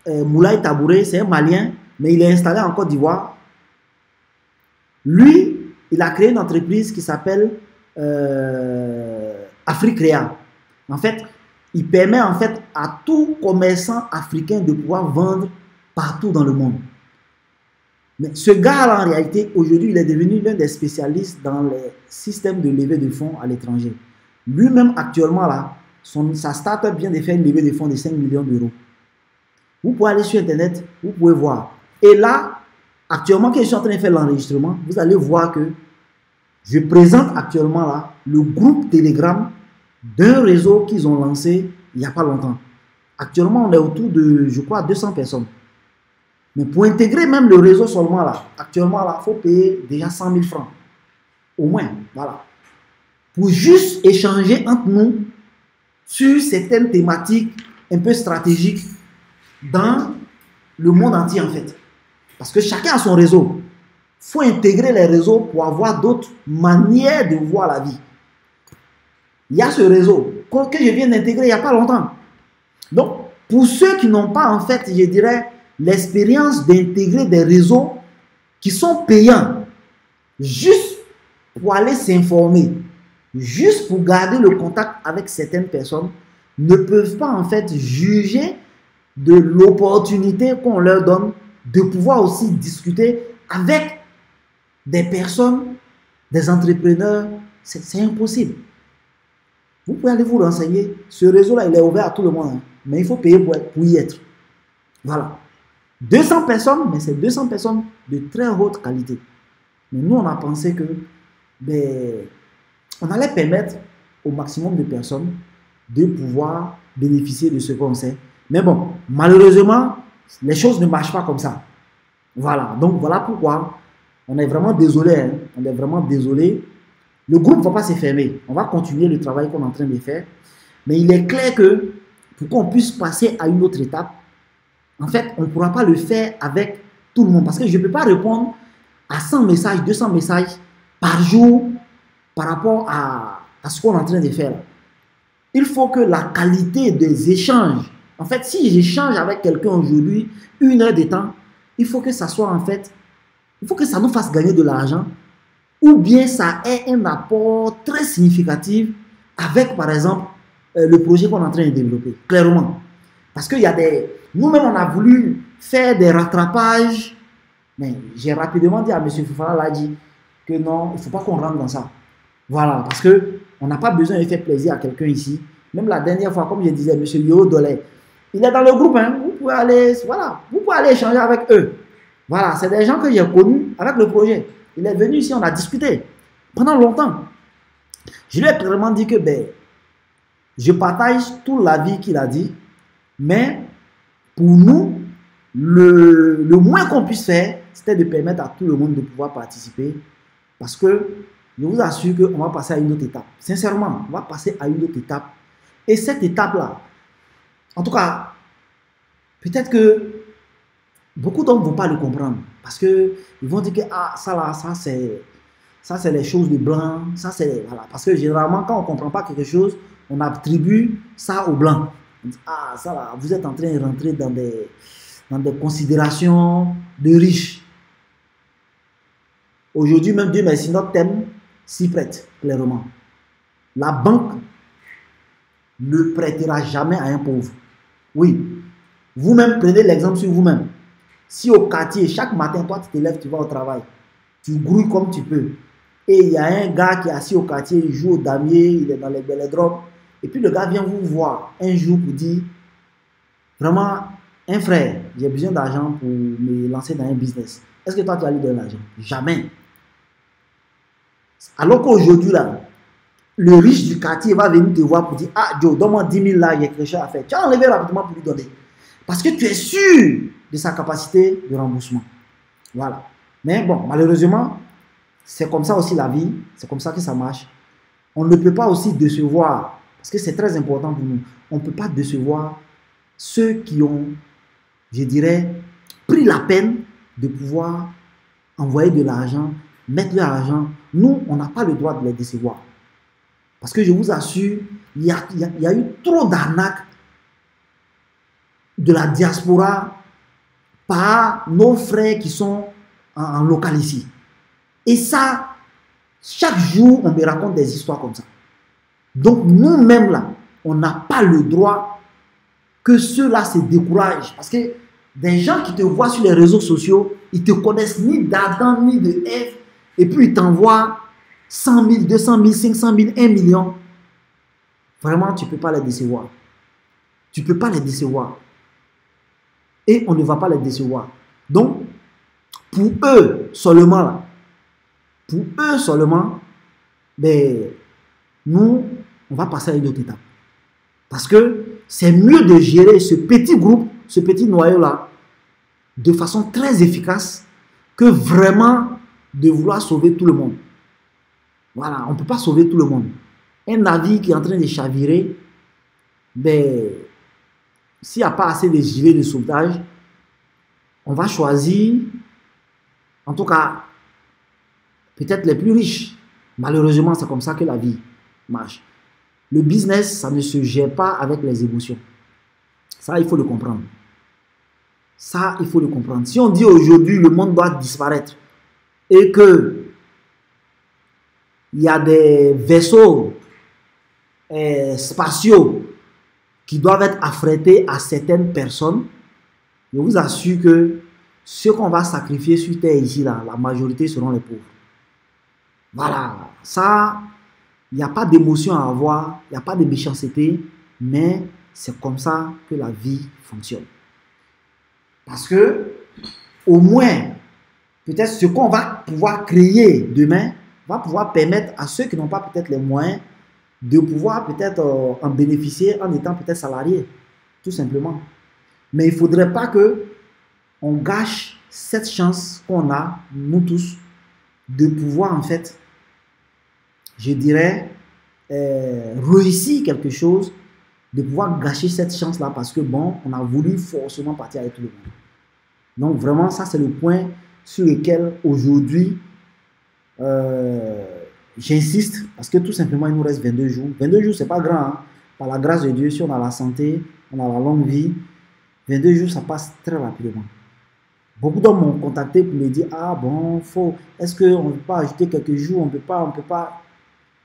Moulay Tabouré, c'est un Malien, mais il est installé en Côte d'Ivoire. Lui, il a créé une entreprise qui s'appelle Africrea. En fait, il permet en fait à tout commerçant africain de pouvoir vendre partout dans le monde. Mais ce gars-là, en réalité, aujourd'hui, il est devenu l'un des spécialistes dans les systèmes de levée de fonds à l'étranger. Lui-même, actuellement, là, sa start-up vient de faire une levée de fonds de 5 millions d'euros. Vous pouvez aller sur Internet, vous pouvez voir. Et là, actuellement, quand je suis en train de faire l'enregistrement, vous allez voir que je présente actuellement là le groupe Telegram d'un réseau qu'ils ont lancé il n'y a pas longtemps. Actuellement, on est autour de, je crois, 200 personnes. Mais pour intégrer même le réseau seulement là, actuellement là, il faut payer déjà 100 000 francs. Au moins, voilà. Pour juste échanger entre nous sur certaines thématiques un peu stratégiques dans le monde entier en fait. Parce que chacun a son réseau. Il faut intégrer les réseaux pour avoir d'autres manières de voir la vie. Il y a ce réseau que je viens d'intégrer il n'y a pas longtemps. Donc, pour ceux qui n'ont pas en fait, je dirais, l'expérience d'intégrer des réseaux qui sont payants, juste pour aller s'informer, juste pour garder le contact avec certaines personnes, ne peuvent pas en fait juger de l'opportunité qu'on leur donne de pouvoir aussi discuter avec des personnes, des entrepreneurs. C'est impossible. Vous pouvez aller vous renseigner. Ce réseau-là, il est ouvert à tout le monde, hein, mais il faut payer pour y être. Voilà. 200 personnes, mais c'est 200 personnes de très haute qualité. Mais nous, on a pensé que on allait permettre au maximum de personnes de pouvoir bénéficier de ce qu'on sait. Mais bon, malheureusement, les choses ne marchent pas comme ça. Voilà. Donc, voilà pourquoi on est vraiment désolé. Hein. On est vraiment désolé. Le groupe ne va pas se fermer. On va continuer le travail qu'on est en train de faire. Mais il est clair que pour qu'on puisse passer à une autre étape, en fait, on ne pourra pas le faire avec tout le monde. Parce que je ne peux pas répondre à 100 messages, 200 messages par jour par rapport à ce qu'on est en train de faire. Il faut que la qualité des échanges, en fait, si j'échange avec quelqu'un aujourd'hui, 1 heure de temps, il faut que ça soit en fait, il faut que ça nous fasse gagner de l'argent ou bien ça ait un apport très significatif avec, par exemple, le projet qu'on est en train de développer, clairement. Parce qu'il y a des... Nous-mêmes, on a voulu faire des rattrapages, mais j'ai rapidement dit à M. Fofana Ladji que non, il ne faut pas qu'on rentre dans ça. Voilà, parce qu'on n'a pas besoin de faire plaisir à quelqu'un ici. Même la dernière fois, comme je disais, M. Yo Dolé, il est dans le groupe, hein, vous pouvez aller, voilà, vous pouvez aller échanger avec eux. Voilà, c'est des gens que j'ai connus avec le projet. Il est venu ici, on a discuté pendant longtemps. Je lui ai clairement dit que je partage toute la vie qu'il a dit, mais pour nous, le moins qu'on puisse faire, c'était de permettre à tout le monde de pouvoir participer. Parce que je vous assure qu'on va passer à une autre étape. Sincèrement, on va passer à une autre étape. Et cette étape-là, en tout cas, peut-être que beaucoup d'hommes ne vont pas le comprendre. Parce qu'ils vont dire que ça c'est les choses de blanc. Ça, c'est, voilà. Parce que généralement, quand on ne comprend pas quelque chose, on attribue ça aux blancs. On dit, ça là, vous êtes en train de rentrer dans des considérations de riches. Aujourd'hui, même Dieu merci, notre thème s'y prête, clairement. La banque ne prêtera jamais à un pauvre. Oui. Vous-même, prenez l'exemple sur vous-même. Si au quartier, chaque matin, toi, tu te lèves, tu vas au travail, tu grouilles comme tu peux, et il y a un gars qui est assis au quartier, il joue au damier, il est dans les vélodromes, et puis le gars vient vous voir un jour pour dire, vraiment, un frère, j'ai besoin d'argent pour me lancer dans un business. Est-ce que toi, tu vas lui donner l'argent? Jamais. Alors qu'aujourd'hui, là, le riche du quartier va venir te voir pour dire, ah, Joe, donne-moi 10 000 là, il y a quelque chose à faire. Tu vas enlever rapidement pour lui donner. Parce que tu es sûr de sa capacité de remboursement. Voilà. Mais bon, malheureusement, c'est comme ça aussi la vie. C'est comme ça que ça marche. On ne peut pas aussi décevoir, parce que c'est très important pour nous. On ne peut pas décevoir ceux qui ont, je dirais, pris la peine de pouvoir envoyer de l'argent, mettre leur argent. Nous, on n'a pas le droit de les décevoir. Parce que je vous assure, il y a eu trop d'arnaques de la diaspora par nos frères qui sont en local ici. Et ça, chaque jour, on me raconte des histoires comme ça. Donc, nous-mêmes, là, on n'a pas le droit que ceux-là se découragent. Parce que des gens qui te voient sur les réseaux sociaux, ils te connaissent ni d'Adam, ni de Ève, et puis ils t'envoient 100 000, 200 000, 500 000, 1 million. Vraiment, tu ne peux pas les décevoir. Tu ne peux pas les décevoir. Et on ne va pas les décevoir. Donc, pour eux seulement, ben, nous, on va passer à une autre étape. Parce que c'est mieux de gérer ce petit groupe, ce petit noyau-là, de façon très efficace, que vraiment de vouloir sauver tout le monde. Voilà, on ne peut pas sauver tout le monde. Un navire qui est en train de chavirer, ben, s'il n'y a pas assez de gilets de sauvetage, on va choisir, en tout cas, peut-être les plus riches. Malheureusement, c'est comme ça que la vie marche. Le business, ça ne se gère pas avec les émotions. Ça, il faut le comprendre. Ça, il faut le comprendre. Si on dit aujourd'hui, le monde doit disparaître et que il y a des vaisseaux spatiaux qui doivent être affrétés à certaines personnes, je vous assure que ceux qu'on va sacrifier sur terre ici, là, la majorité seront les pauvres. Voilà, ça, il n'y a pas d'émotion à avoir, il n'y a pas de méchanceté, mais c'est comme ça que la vie fonctionne. Parce que, au moins, peut-être ce qu'on va pouvoir créer demain va pouvoir permettre à ceux qui n'ont pas peut-être les moyens de pouvoir peut-être en bénéficier en étant peut-être salariés, tout simplement. Mais il ne faudrait pas que on gâche cette chance qu'on a, nous tous, de pouvoir en fait, je dirais, réussir quelque chose, de pouvoir gâcher cette chance-là parce que bon, on a voulu forcément partir avec tout le monde. Donc vraiment, ça c'est le point sur lequel aujourd'hui, j'insiste parce que tout simplement, il nous reste 22 jours. 22 jours, c'est pas grand. Hein? Par la grâce de Dieu, si on a la santé, on a la longue vie, 22 jours, ça passe très rapidement. Beaucoup d'hommes m'ont contacté pour me dire, ah bon, est-ce qu'on ne peut pas ajouter quelques jours, on peut pas.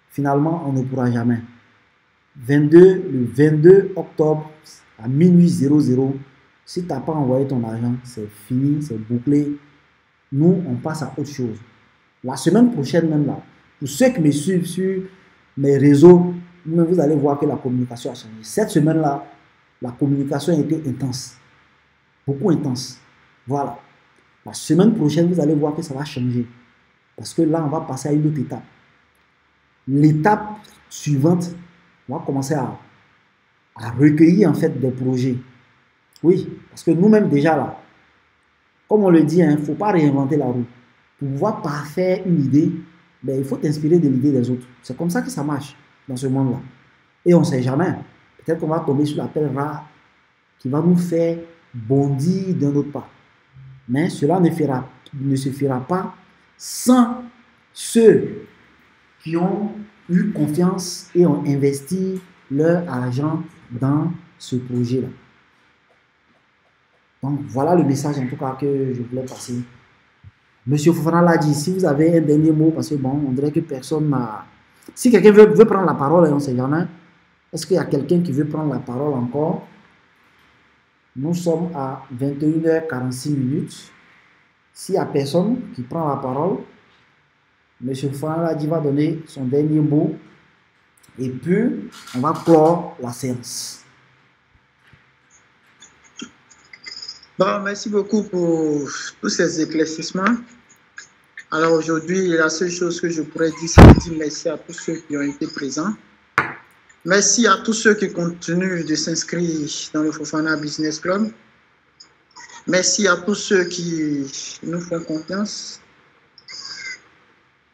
Finalement, on ne pourra jamais. Le 22 octobre, à minuit 00, si tu n'as pas envoyé ton argent, c'est fini, c'est bouclé. Nous, on passe à autre chose. La semaine prochaine même là, pour ceux qui me suivent sur mes réseaux, vous allez voir que la communication a changé. Cette semaine-là, la communication a été intense. Beaucoup intense. Voilà. La semaine prochaine, vous allez voir que ça va changer. Parce que là, on va passer à une autre étape. L'étape suivante, on va commencer à recueillir en fait des projets. Oui, parce que nous-mêmes déjà là, comme on le dit, il ne faut pas réinventer la roue. Pour pouvoir parfaire une idée, ben, il faut t'inspirer de l'idée des autres. C'est comme ça que ça marche dans ce monde-là. Et on ne sait jamais. Peut-être qu'on va tomber sur la perle rare qui va nous faire bondir d'un autre pas. Mais cela ne se fera pas sans ceux qui ont eu confiance et ont investi leur argent dans ce projet-là. Donc, voilà le message en tout cas que je voulais passer. Monsieur Fofana l'a dit, si vous avez un dernier mot, parce que bon, on dirait que personne n'a... Si quelqu'un veut prendre la parole, on ne sait jamais. Est-ce qu'il y a quelqu'un qui veut prendre la parole encore? Nous sommes à 21h46. S'il n'y a personne qui prend la parole, M. Fanaladi va donner son dernier mot et puis on va clore la séance. Bon, merci beaucoup pour tous ces éclaircissements. Alors aujourd'hui, la seule chose que je pourrais dire, c'est de dire merci à tous ceux qui ont été présents. Merci à tous ceux qui continuent de s'inscrire dans le Fofana Business Club. Merci à tous ceux qui nous font confiance.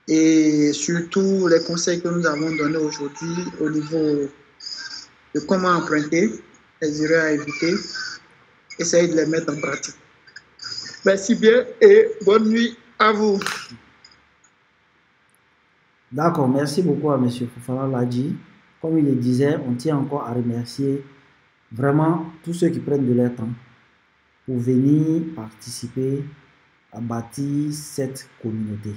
Et surtout, les conseils que nous avons donnés aujourd'hui au niveau de comment emprunter, les erreurs à éviter, essayez de les mettre en pratique. Merci bien et bonne nuit à vous. D'accord, merci beaucoup à M. Fofana Ladji. Comme il le disait, on tient encore à remercier vraiment tous ceux qui prennent de leur temps pour venir participer à bâtir cette communauté.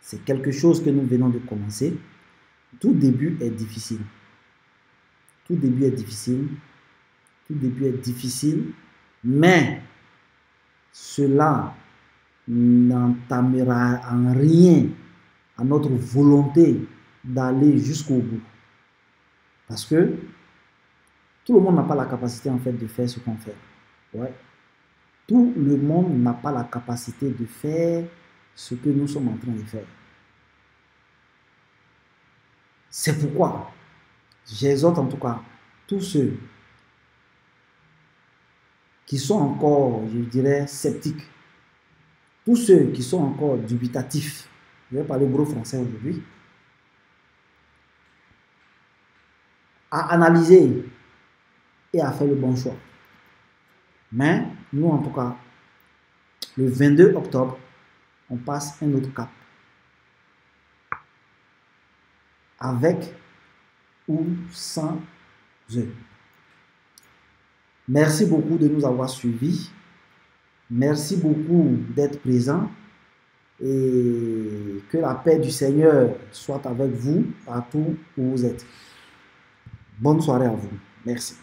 C'est quelque chose que nous venons de commencer. Tout début est difficile. Tout début est difficile. Tout début est difficile. Mais cela n'entamera en rien à notre volonté d'aller jusqu'au bout. Parce que tout le monde n'a pas la capacité en fait de faire ce qu'on fait. Ouais. Tout le monde n'a pas la capacité de faire ce que nous sommes en train de faire. C'est pourquoi j'exhorte en tout cas tous ceux qui sont encore, je dirais, sceptiques, tous ceux qui sont encore dubitatifs, je vais parler gros français aujourd'hui, à analyser et à faire le bon choix. Mais nous, en tout cas, le 22 octobre, on passe un autre cap. Avec ou sans eux. Merci beaucoup de nous avoir suivis. Merci beaucoup d'être présents. Et que la paix du Seigneur soit avec vous partout où vous êtes. Bonne soirée à vous. Merci.